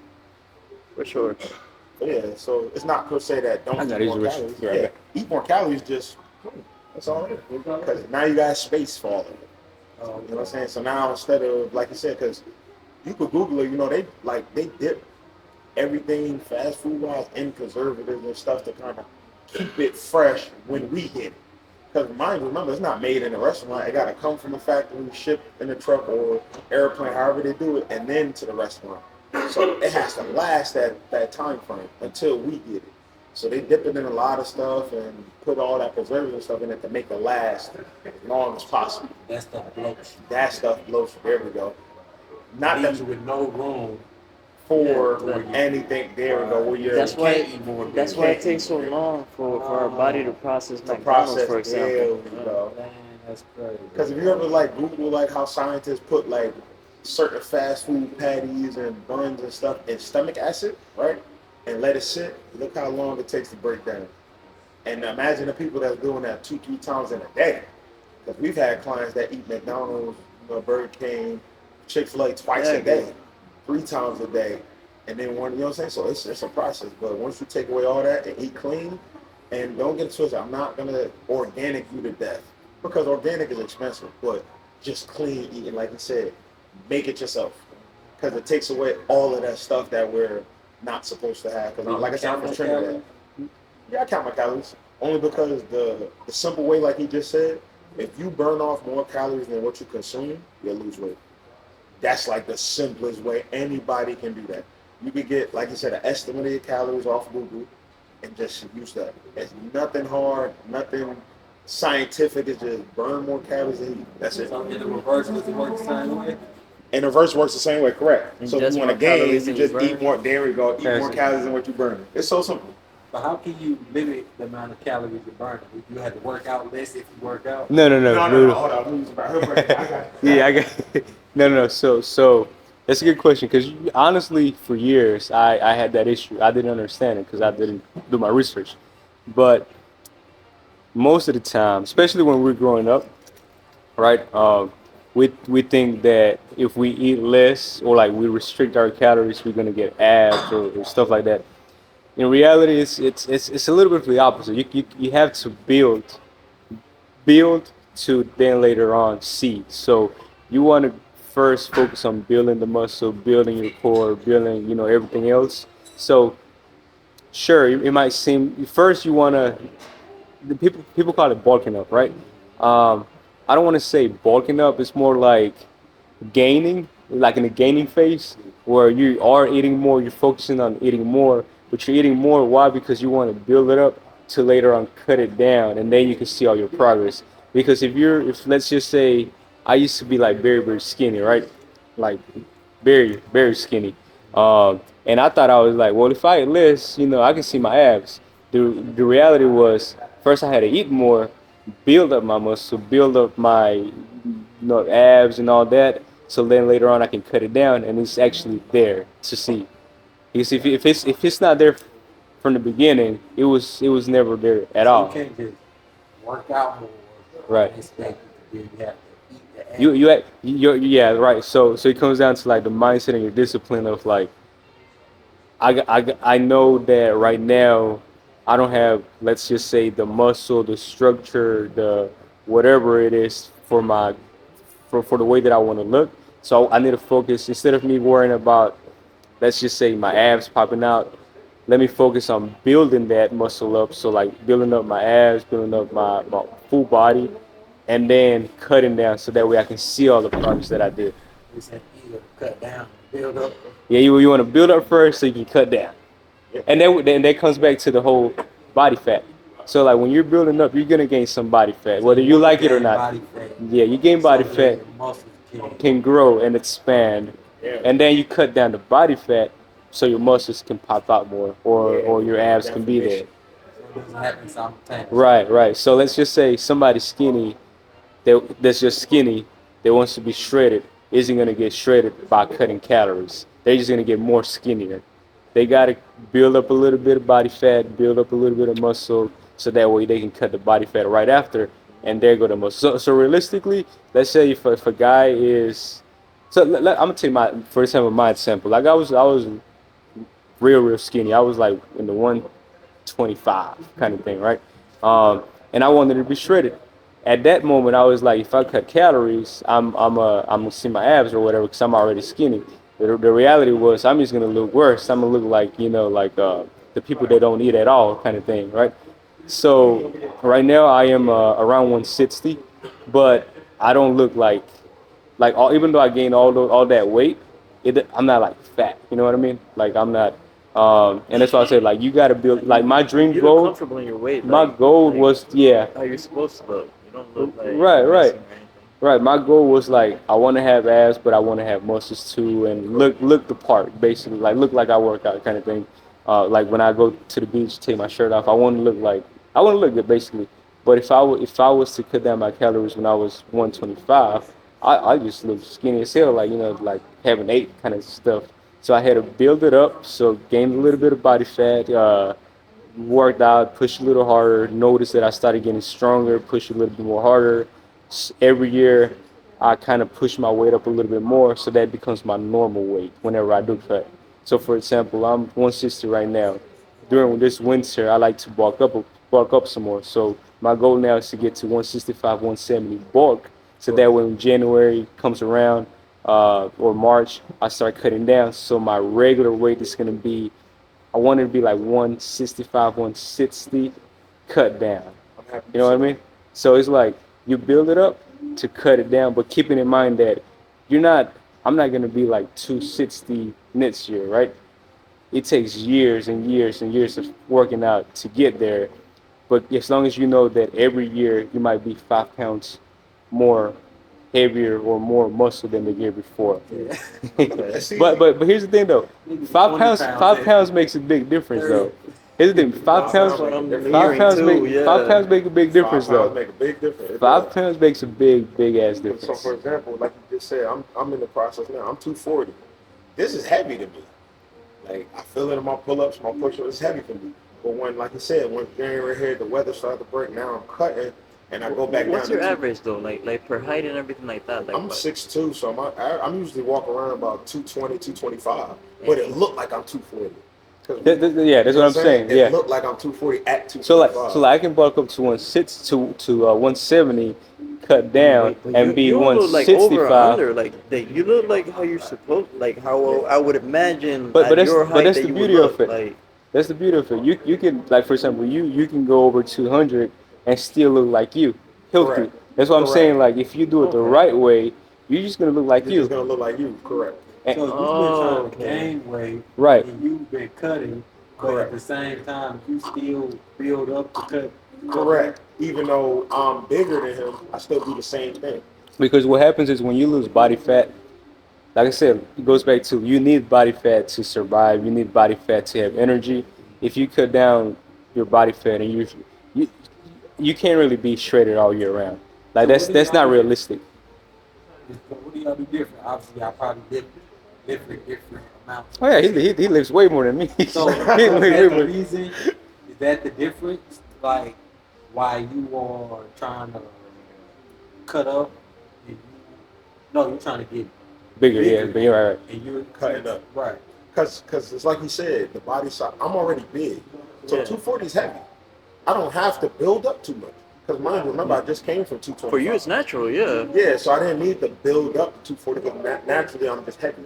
For sure. yeah. So it's not per se that don't I eat got more these calories. right Yeah, back. eat more calories. Just that's all it is. Because now you got space for all of it. You know what I'm saying? So now instead of like you said, because you could Google it, they dip everything fast food wise in preservatives and stuff to kind of keep it fresh when we get it. Because remember, it's not made in a restaurant. It got to come from a factory, shipped in a truck or airplane, however they do it, and then to the restaurant. So it has to last that time frame until we get it. So they dip it in a lot of stuff and put all that preservative stuff in it to make it last as long as possible. That stuff bloats. That stuff blows. There we go. Not Leaves that you with no room. for anything. There we go. Where you're That's why. can't eat more. That's why it takes so long for our body to process to McDonald's, process. for example. There we go. Man, that's crazy. Because if you ever like Google like how scientists put like certain fast food patties and buns and stuff in stomach acid, right? And let it sit, look how long it takes to break down. And imagine the people that's doing that 2-3 times in a day. Because we've had clients that eat McDonald's, Burger King, Chick-fil-A twice a day, 3 times a day. And then one, you know what I'm saying? So it's a process. But once you take away all that and eat clean, and don't get it twisted, I'm not gonna organic you to death. Because organic is expensive, but just clean eating, like you said, make it yourself. Because it takes away all of that stuff that we're not supposed to have. Because like I said, I'm from Trinidad. Yeah, I count my calories. Only because the simple way, like he just said, if you burn off more calories than what you consume, you'll lose weight. That's like the simplest way anybody can do that. You could get, like you said, an estimate of your calories off Google and just use that. It's nothing hard, nothing scientific. It's just burn more calories than eat. That's it. So in the reverse, does it work the same way? And the reverse works the same way, correct. So if Just you want to more gain, calories you than just you eat burn. more. There we go. Eat more That's it. calories than what you burn. It's so simple. But how can you limit the amount of calories you burn? Would you have to work out less if you work out? No. Hold on. I'm losing my head. Yeah, I got no. So that's a good question, because honestly, for years I had that issue. I didn't understand it because I didn't do my research. But most of the time, especially when we're growing up, right? We think that if we eat less or like we restrict our calories, we're gonna get abs or stuff like that. In reality, it's a little bit of the opposite. You have to build to then later on see. So you want to first focus on building the muscle, building your core, building everything else. So sure, it might seem first you want to the people call it bulking up, right? Um, I don't want to say bulking up. It's more like gaining, like in a gaining phase, where you are eating more. You're focusing on eating more, but you're eating more. Why? Because you want to build it up to later on cut it down, and then you can see all your progress. Because if let's just say I used to be like very skinny, right? Like very skinny. And I thought I was like, well, if I eat less, I can see my abs. The reality was first I had to eat more, build up my muscle, build up my abs and all that. So then later on I can cut it down, and it's actually there to see. Because if it's not there from the beginning, it was never there at So you all. can't just work out more Right. and expect it to be. You have to eat the Yeah, right. So it comes down to like the mindset and your discipline of like I know that right now I don't have, let's just say, the muscle, the structure, the whatever it is for the way that I want to look. So I need to focus instead of me worrying about, let's just say, my abs popping out. Let me focus on building that muscle up. So like building up my abs, building up my full body, and then cutting down so that way I can see all the progress that I did. it's an either cut down, build up. Yeah, you want to build up first so you can cut down. And then that comes back to the whole body fat. So like when you're building up, you're gonna gain some body fat, whether you like it or not. Body fat. Yeah, you gain body So fat, your muscles can grow and expand, and then you cut down the body fat so your muscles can pop out more, or your abs can be there. so it doesn't happen simultaneously. Right. So let's just say somebody skinny that's just skinny that wants to be shredded isn't gonna get shredded by cutting calories. They're just gonna get more skinnier. They gotta build up a little bit of body fat, build up a little bit of muscle, so that way they can cut the body fat right after, and there go the muscle. So realistically, let's say if a guy is, I'm gonna take for example my example. Like I was real skinny. I was like in the 125 kind of thing, right? And I wanted to be shredded. At that moment, I was like, if I cut calories, I'm gonna see my abs or whatever because I'm already skinny. The reality was I'm just gonna look worse. I'm gonna look like the people that don't eat at all kind of thing, right? So right now I am around 160, but I don't look like even though I gained all that weight, I'm not like fat. You know what I mean? Like I'm not. And that's why I said like you gotta build like my dream You look goal. comfortable in your weight. My Like, goal like was how you're supposed to look. You don't look like Right, you're right. missing or anything. Right. My goal was like I want to have abs, but I want to have muscles too, and look the part basically, like look like I work out kind of thing. Like when I go to the beach, take my shirt off, I want to look good basically. But if I was to cut down my calories when I was 125, I just look skinny as hell, like like having eight kind of stuff. So I had to build it up, so gained a little bit of body fat. Worked out, pushed a little harder, noticed that I started getting stronger, pushed a little bit more harder. Every year, I kind of push my weight up a little bit more, so that becomes my normal weight whenever I do cut. So, for example, I'm 160 right now. During this winter, I like to bulk up some more. So my goal now is to get to 165, 170 bulk, so that when January comes around or March, I start cutting down. So my regular weight is gonna be I wanted to be like 165, 160, cut down. You know what I mean? So it's like you build it up to cut it down, but keeping in mind that you're not, I'm not going to be like 260 next year, right? It takes years and years and years of working out to get there. But as long as you know that every year you might be 5 pounds more heavier or more muscle than the year before. Yeah. but here's the thing though, 5 pounds 5 pounds makes a big difference though. Here's the thing, 5 pounds five pounds make a big difference 5 pounds though. make a big difference. It 5 pounds makes a big ass So difference. for example, like you just said, I'm in the process now. I'm 240. This is heavy to me. Like I feel it in my pull-ups, my push-ups. It's heavy for me. But when, like you said, when January hit, the weather started to break. Now I'm cutting, and I go back What's down. your average though? Like per height and everything like that. Like I'm what? 6'2", so I'm usually walking around about 220, 225. But it looked like I'm 240. Yeah, that's what I'm saying. It Yeah. looked like I'm 240 at 225. So like I can bulk up to 160 to 170, cut down, But and be you don't look like over or 165. under. Like you look like how you're supposed. Like how I would imagine But at that's your height that's that the you would beauty look. of it. Like That's the beauty of it. You can, like, for example, you can go over 200 and still look like you, healthy. Correct. That's what I'm Correct. saying. Like if you do it the Okay. right way, you're just gonna look like You're you. just gonna look like you. Correct. And- So you've been Oh, trying to okay. gain weight, right. and you've been cutting, but at Correct. the same time, you still build up to cut. Correct. Even though I'm bigger than him, I still do the same thing. Because what happens is when you lose body fat, like I said, it goes back to you need body fat to survive. You need body fat to have energy. If you cut down your body fat and you you can't really be shredded all year round. Like So what do that's y'all not do? realistic. So what do y'all do different? Obviously, y'all probably different amounts. Oh yeah, he lives way more than me. So He is lives way that the more. reason? Is that the difference? Like why you are trying to cut up? And you, no, you're trying to get Bigger, yeah, but you're right. and you're Cutting up. Right. Cause it's like you said, the body size. I'm already big, so Yeah. 240 is heavy. I don't have to build up too much. Cause mind you, remember I just came from 225. For you, it's natural, yeah. Yeah, so I didn't need to build up to 240. But naturally, I'm just heavy.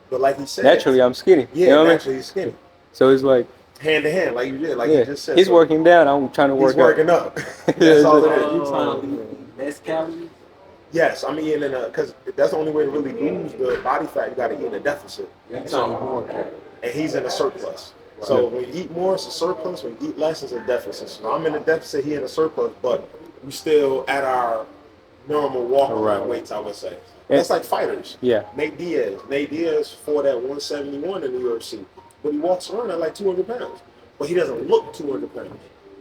But like he said, Naturally, I'm skinny. yeah, You know what I mean? naturally he's skinny. So it's like, Hand to hand, like you did, like yeah, you just said. he's So working down. I'm trying to He's work up. working up. That's all it is. You trying to eat less calories? Yes, I'm eating in a because that's the only way to really lose the body fat. You got to eat in a deficit. You trying to eat So, more calories. and he's in a surplus. So when you eat more, it's a surplus. When you eat less, it's a deficit. So I'm in a deficit, he in a surplus, but we still at our normal walk around Right. weights, I would say. That's like fighters. Yeah. Nate Diaz fought at 171 in the UFC, but he walks around at like 200 pounds. But he doesn't look 200 pounds.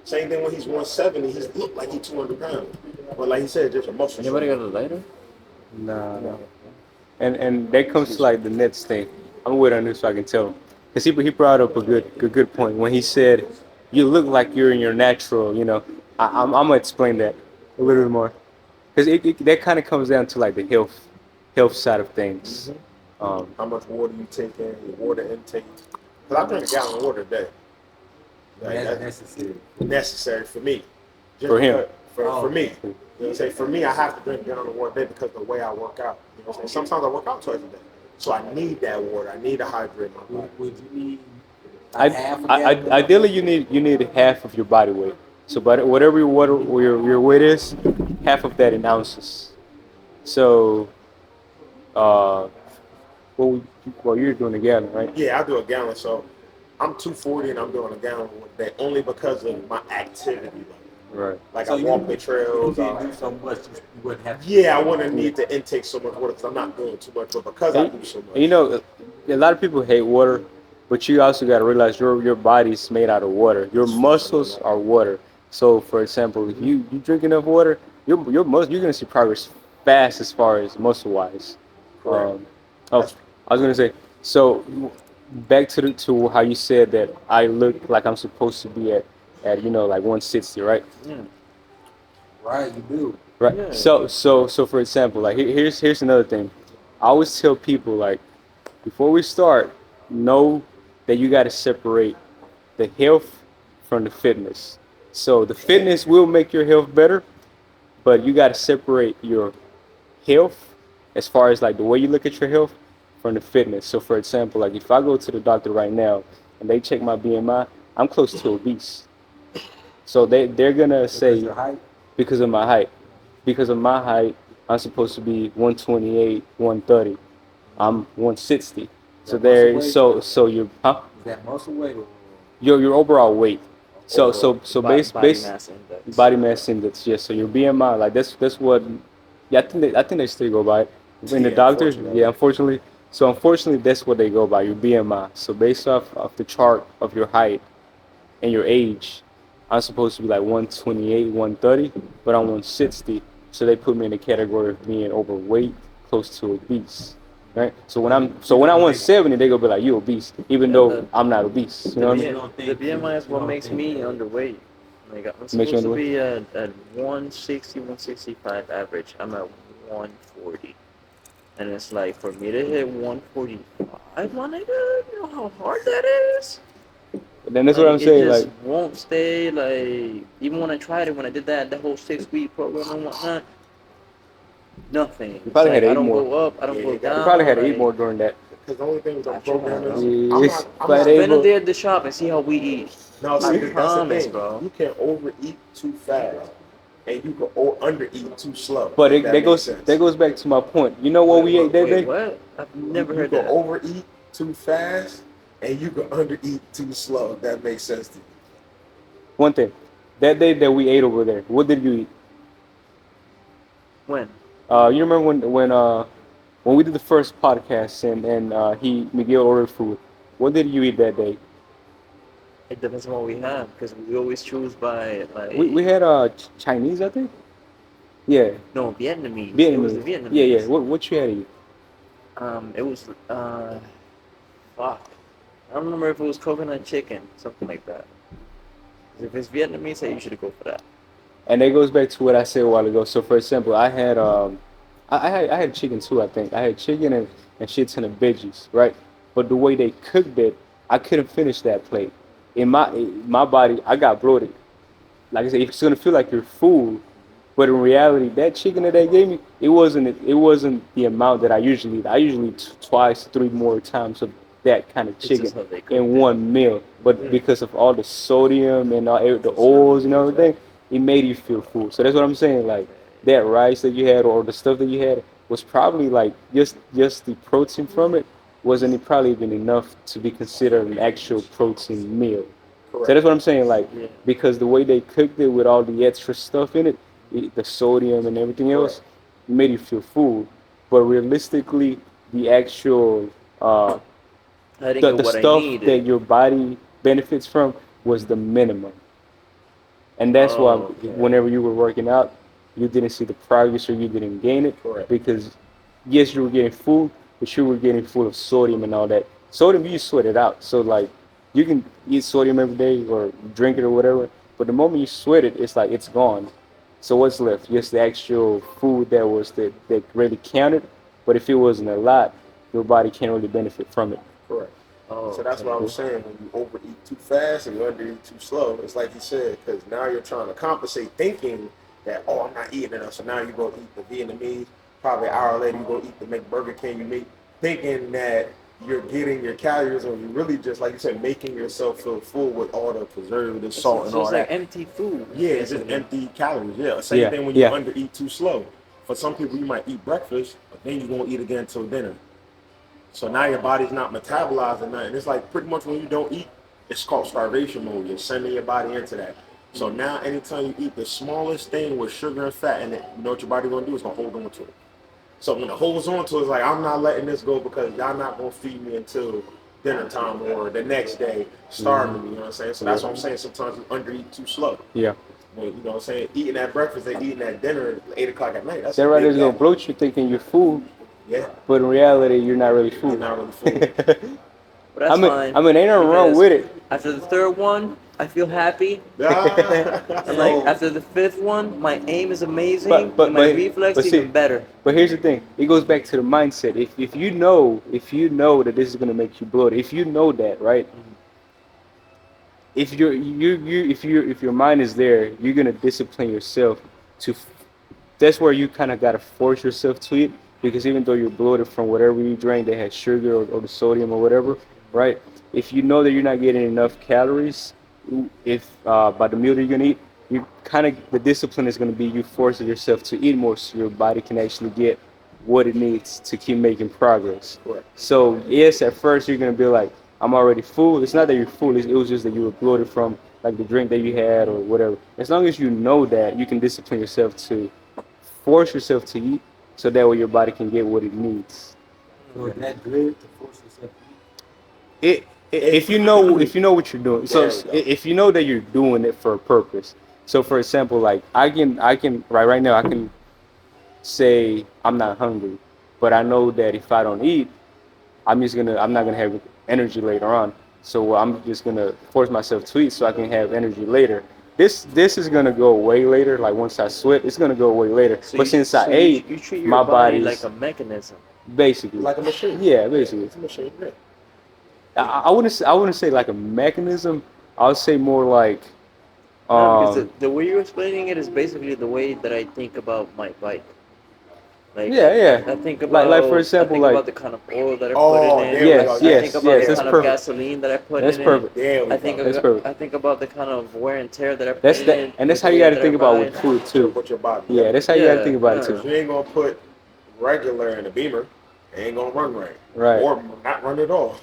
Same thing when he's 170, he's look like he's 200 pounds. But like he said, just a muscle. Anybody got a lighter? No. And that comes to like the next thing. I'm waiting on this so I can tell him. Because he brought up a good point when he said, you look like you're in your natural, you know. I'm going to explain that a little bit more. Because that kind of comes down to like the health side of things. How much water you take in, your water intake. Because I drink a gallon of water a day. Like, That's that's necessary. necessary for me. Just For him. because- For me. You know what I'm saying? For me, I have to drink a gallon of water a day because of the way I work out. You know what I'm saying? Sometimes I work out twice a day. So I need that water. I need to hydrate my body. Would you need like half a gallon? Ideally, you need half of your body weight. So, but whatever your weight is, half of that in ounces. So, well, you're doing a gallon, right? Yeah, I do a gallon. So I'm 240 and I'm doing a gallon of water a day only because of my activity level. Right. Like So I walk the trails. You didn't do so much, you wouldn't have to. Yeah, I wouldn't need to intake so much water because I'm not doing too much. But because I do so much. And you know, a lot of people hate water, but you also got to realize your body's made out of water. Your muscles are water. So, for example, if you drink enough water, you're gonna see progress fast as far as muscle wise. Correct. I was gonna say. So, back to how you said that I look like I'm supposed to be at like 160, right? Yeah. Right, you do. Right. Yeah. So for example, like here's another thing. I always tell people like before we start, know that you got to separate the health from the fitness. So the fitness will make your health better, but you got to separate your health as far as like the way you look at your health from the fitness. So for example, like if I go to the doctor right now and they check my BMI, I'm close to obese. So they're gonna say Your height. because of my height. Because of my height, I'm supposed to be 128, 130. I'm 160. So That there, muscle weight? so you, huh? Is that muscle weight or Your overall weight. So Body base mass index. body mass index. Yes. So your BMI, like that's what. Yeah, I think they still go by it. In the Yeah, doctors, unfortunately. yeah, unfortunately. So unfortunately, that's what they go by, your BMI. So based off of the chart of your height and your age, I'm supposed to be like 128, 130, but I'm 160. So they put me in the category of being overweight, close to obese. Right? So when I'm 170, they gonna be like, you obese, even though I'm not obese. You know what I mean? The BMI is what makes me underweight. Like I'm Makes supposed you to be at 160, 165 average. I'm at 140. And it's like for me to hit 145, my nigga, you know how hard that is? But then that's what I'm saying. It just Like, won't stay. Like even when I tried it, when I did that whole 6-week program and whatnot, nothing. You probably It's had to I eat don't more. go up, I don't Yeah, go you down. you probably had to eat like, more during that. Because the only thing with the I program tried. is Yes, I'm but not they- Spend a day at the shop and see how we eat. No, see, I'm that's the honest, thing. bro. You can overeat too fast, and you can undereat too slow. But If that makes sense. that goes back to my point. You know what we ate that Wait, day? what? I've never You heard can that. overeat too fast, and you can undereat too slow. If that makes sense to you. One thing. That day that we ate over there, what did you eat? When? You remember when we did the first podcast and he Miguel ordered food. What did you eat that day? It depends on what we have, because we always choose by We like had Chinese, I think. Yeah, no Vietnamese. It was the Vietnamese. Yeah. Vietnamese. What you had to eat? It was fuck. I don't remember if it was coconut chicken, something like that. 'Cause if it's Vietnamese, I usually go for that. And that goes back to what I said a while ago. So for example, I had chicken too. I think I had chicken and shit ton of veggies, right? But the way they cooked it, I couldn't finish that plate. In my body, I got bloated. Like I said, it's gonna feel like you're full, but in reality, that chicken that they gave me, it wasn't the amount that I usually eat. I usually eat twice, three more times of that kind of It's chicken just how they cook in it. one meal. But because of all the sodium and the oils and everything, it made you feel full. So that's what I'm saying. Like that rice that you had or the stuff that you had was probably like just the protein from it wasn't it probably even enough to be considered an actual protein meal. So that's what I'm saying. Like Yeah. because the way they cooked it with all the extra stuff in it, the sodium and everything else, it made you feel full. But realistically, the actual I didn't get the what I stuff that needed. your body benefits from was the minimum. And that's why Oh, okay. whenever you were working out, you didn't see the progress or you didn't gain it because yes, you were getting full, but you were getting full of sodium and all that. Sodium you sweat it out. So like you can eat sodium every day or drink it or whatever, but the moment you sweat it, it's like it's gone. So what's left? Just the actual food that really counted. But if it wasn't a lot, your body can't really benefit from it. Correct. Oh, So that's what I was saying. When you overeat too fast and you undereat too slow, it's like you said, because now you're trying to compensate, thinking that I'm not eating enough. So now you go eat the Vietnamese. Probably an hour later, you go eat the McBurger King you make, thinking that you're getting your calories, or you really just like you said, making yourself feel full with all the preservatives, salt, and so all it's that. like empty food. Yeah, it's just empty calories. Yeah, same Yeah, thing when you yeah. undereat too slow. For some people, you might eat breakfast, but then you won't eat again until dinner. So now your body's not metabolizing nothing. It's like pretty much when you don't eat, it's called starvation mode. You're sending your body into that. So now anytime you eat the smallest thing with sugar and fat in it, you know what your body gonna do? It's gonna hold on to it. So when it holds on to it, it's like, I'm not letting this go because y'all not gonna feed me until dinner time or the next day, starving me, you know what I'm saying? So that's what I'm saying. Sometimes you undereat too slow. Yeah. But, you know what I'm saying? Eating at breakfast and eating at dinner at 8 o'clock at night. That's That a right big is gonna gap. bloat you thinking you're full, Yeah, but in reality you're not really full. you're not really full. But that's fine. I mean, ain't nothing wrong because with it. After the third one, I feel happy. And like after the fifth one, my aim is amazing, and my reflex but see, even better. But here's the thing: it goes back to the mindset. If you know that this is gonna make you bloated, if you know that, right? If if your mind is there, you're gonna discipline yourself to. That's where you kind of gotta force yourself to it because even though you're bloated from whatever you drank that had sugar or the sodium or whatever, right? If you know that you're not getting enough calories, if by the meal that you're gonna eat, you kind of the discipline is gonna be you forcing yourself to eat more so your body can actually get what it needs to keep making progress. So yes, at first you're gonna be like, I'm already full. It's not that you're full. It was just that you were bloated from like the drink that you had or whatever. As long as you know that, you can discipline yourself to force yourself to eat, so that way your body can get what it needs. So is that good to force yourself to eat? If you know what you're doing. So if you know that you're doing it for a purpose. So for example, like I can right now I can say I'm not hungry, but I know that if I don't eat, I'm not gonna have energy later on. So I'm just gonna force myself to eat so I can have energy later. This is gonna go away later. Like once I sweat, it's gonna go away later. So but since I ate, you treat your my body body's like a mechanism. basically Like a machine. Yeah, basically. It's a machine. Yeah. I wouldn't say like a mechanism. I would say more like No, because the way you're explaining it is basically the way that I think about my bike. Like Yeah. I think about Like for example, like the kind of oil that I Oh, put it in. there we go. yes, I think yes, about yes. the That's kind of perfect. gasoline that I put That's in perfect. There we it. go. That's perfect. I think about the kind of wear and tear that I put That's in that, it. and that's the how you days got to that think I about with ride. food To too. put your body. Yeah, that's how you got to Yeah, think about it Because too. you ain't gonna put regular in a Beamer, it ain't gonna run right. Right. Or not run at all.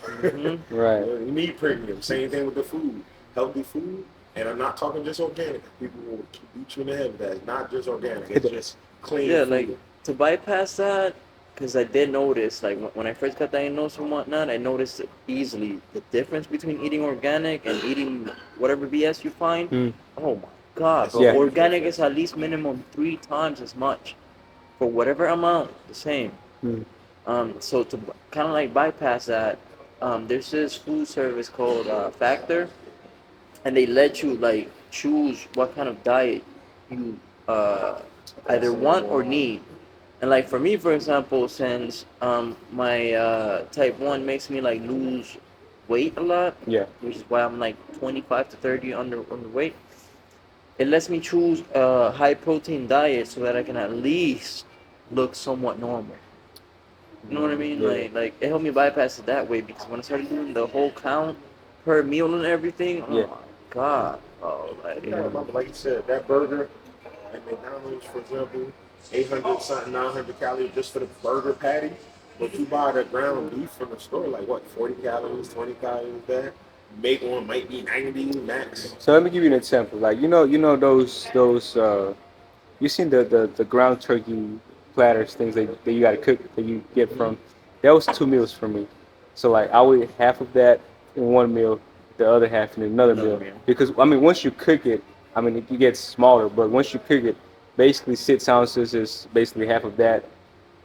Right. You need premium. Same thing with the food. Healthy food, and I'm not talking just organic. People will beat you in the head with that. It's not just organic. It's just clean Yeah, food. like to bypass that, because I did notice, like when I first got diagnosed and whatnot, I noticed easily the difference between eating organic and eating whatever BS you find. Mm. Oh my God, bro! Yeah. Organic is at least minimum 3 times as much for whatever amount, the same. Mm. So to kind of like bypass that, there's this food service called Factor, and they let you like choose what kind of diet you either want or need. And like for me, for example, since my type 1 makes me like lose weight a lot, Yeah. which is why I'm like 25 to 30 underweight, it lets me choose a high protein diet so that I can at least look somewhat normal. You know what I mean? Yeah. Like it helped me bypass it that way because when I started doing the whole count per meal and everything, oh Yeah. my God, oh, You gotta remember, like you said, that burger at McDonald's, for example, 800 something, 900 calories just for the burger patty. But you buy the ground beef from the store, like what, 40 calories, 20 calories there. Make one might be 90 max. So let me give you an example. Like you know those you seen the ground turkey platters things that you got to cook that you get from. That was 2 meals for me. So like I would eat half of that in one meal, the other half in another meal. Because I mean once you cook it, I mean it gets smaller. But once you cook it, basically 6 ounces is basically half of that.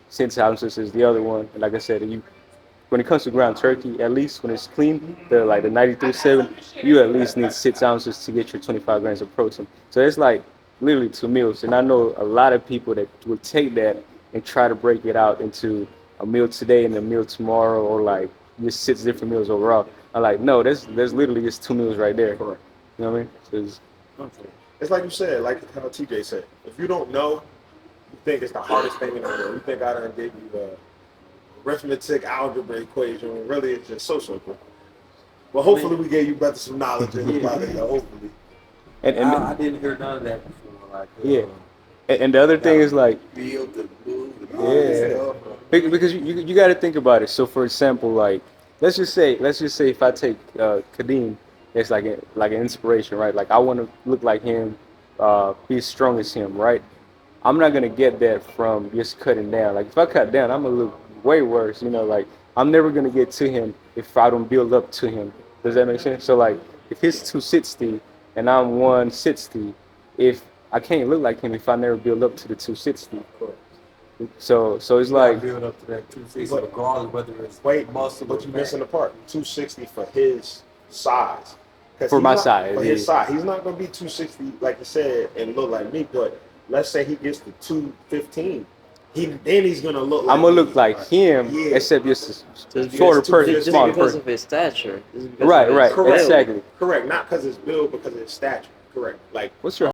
6 ounces is the other one. And like I said, you when it comes to ground turkey, at least when it's clean, the 93.7, you at least need 6 ounces to get your 25 grams of protein. So it's like literally 2 meals. And I know a lot of people that will take that and try to break it out into a meal today and a meal tomorrow, or like just 6 different meals overall. I'm like, no, there's literally just 2 meals right there. Correct. You know what I mean? So it's, It's like you said, like how TJ said. If you don't know, you think it's the hardest thing in the world. You think I done gave you the arithmetic algebra equation when really it's just so simple. Well, hopefully we gave you better some knowledge about it. Hopefully. and I didn't hear none of that before. Like, yeah. And the other thing is like, build the move and all this yeah, stuff. because you got to think about it. So for example, like let's just say if I take Kadeem, it's like an inspiration, right? Like I want to look like him, be as strong as him, right? I'm not gonna get that from just cutting down. Like if I cut down, I'm gonna look way worse. You know, like I'm never gonna get to him if I don't build up to him. Does that make sense? So like if he's 260 and I'm 160, if I can't look like him if I never build up to the 260. So it's You gotta like build up to that 260 regardless whether it's Wait, muscle but or you're fat. missing the part. 260 for his size. 'Cause for he's my not- size, For his yeah. size. He's not going to be 260, like you said, and look like me. But let's say he gets to 215. Then he's going to look like I'm gonna me. look like him, Yeah. except just Just shorter because, person, just smaller because person. of his stature. Just because Right, of his right, build. exactly. Correct. Not because it's build, because it's stature. Correct. Like What's your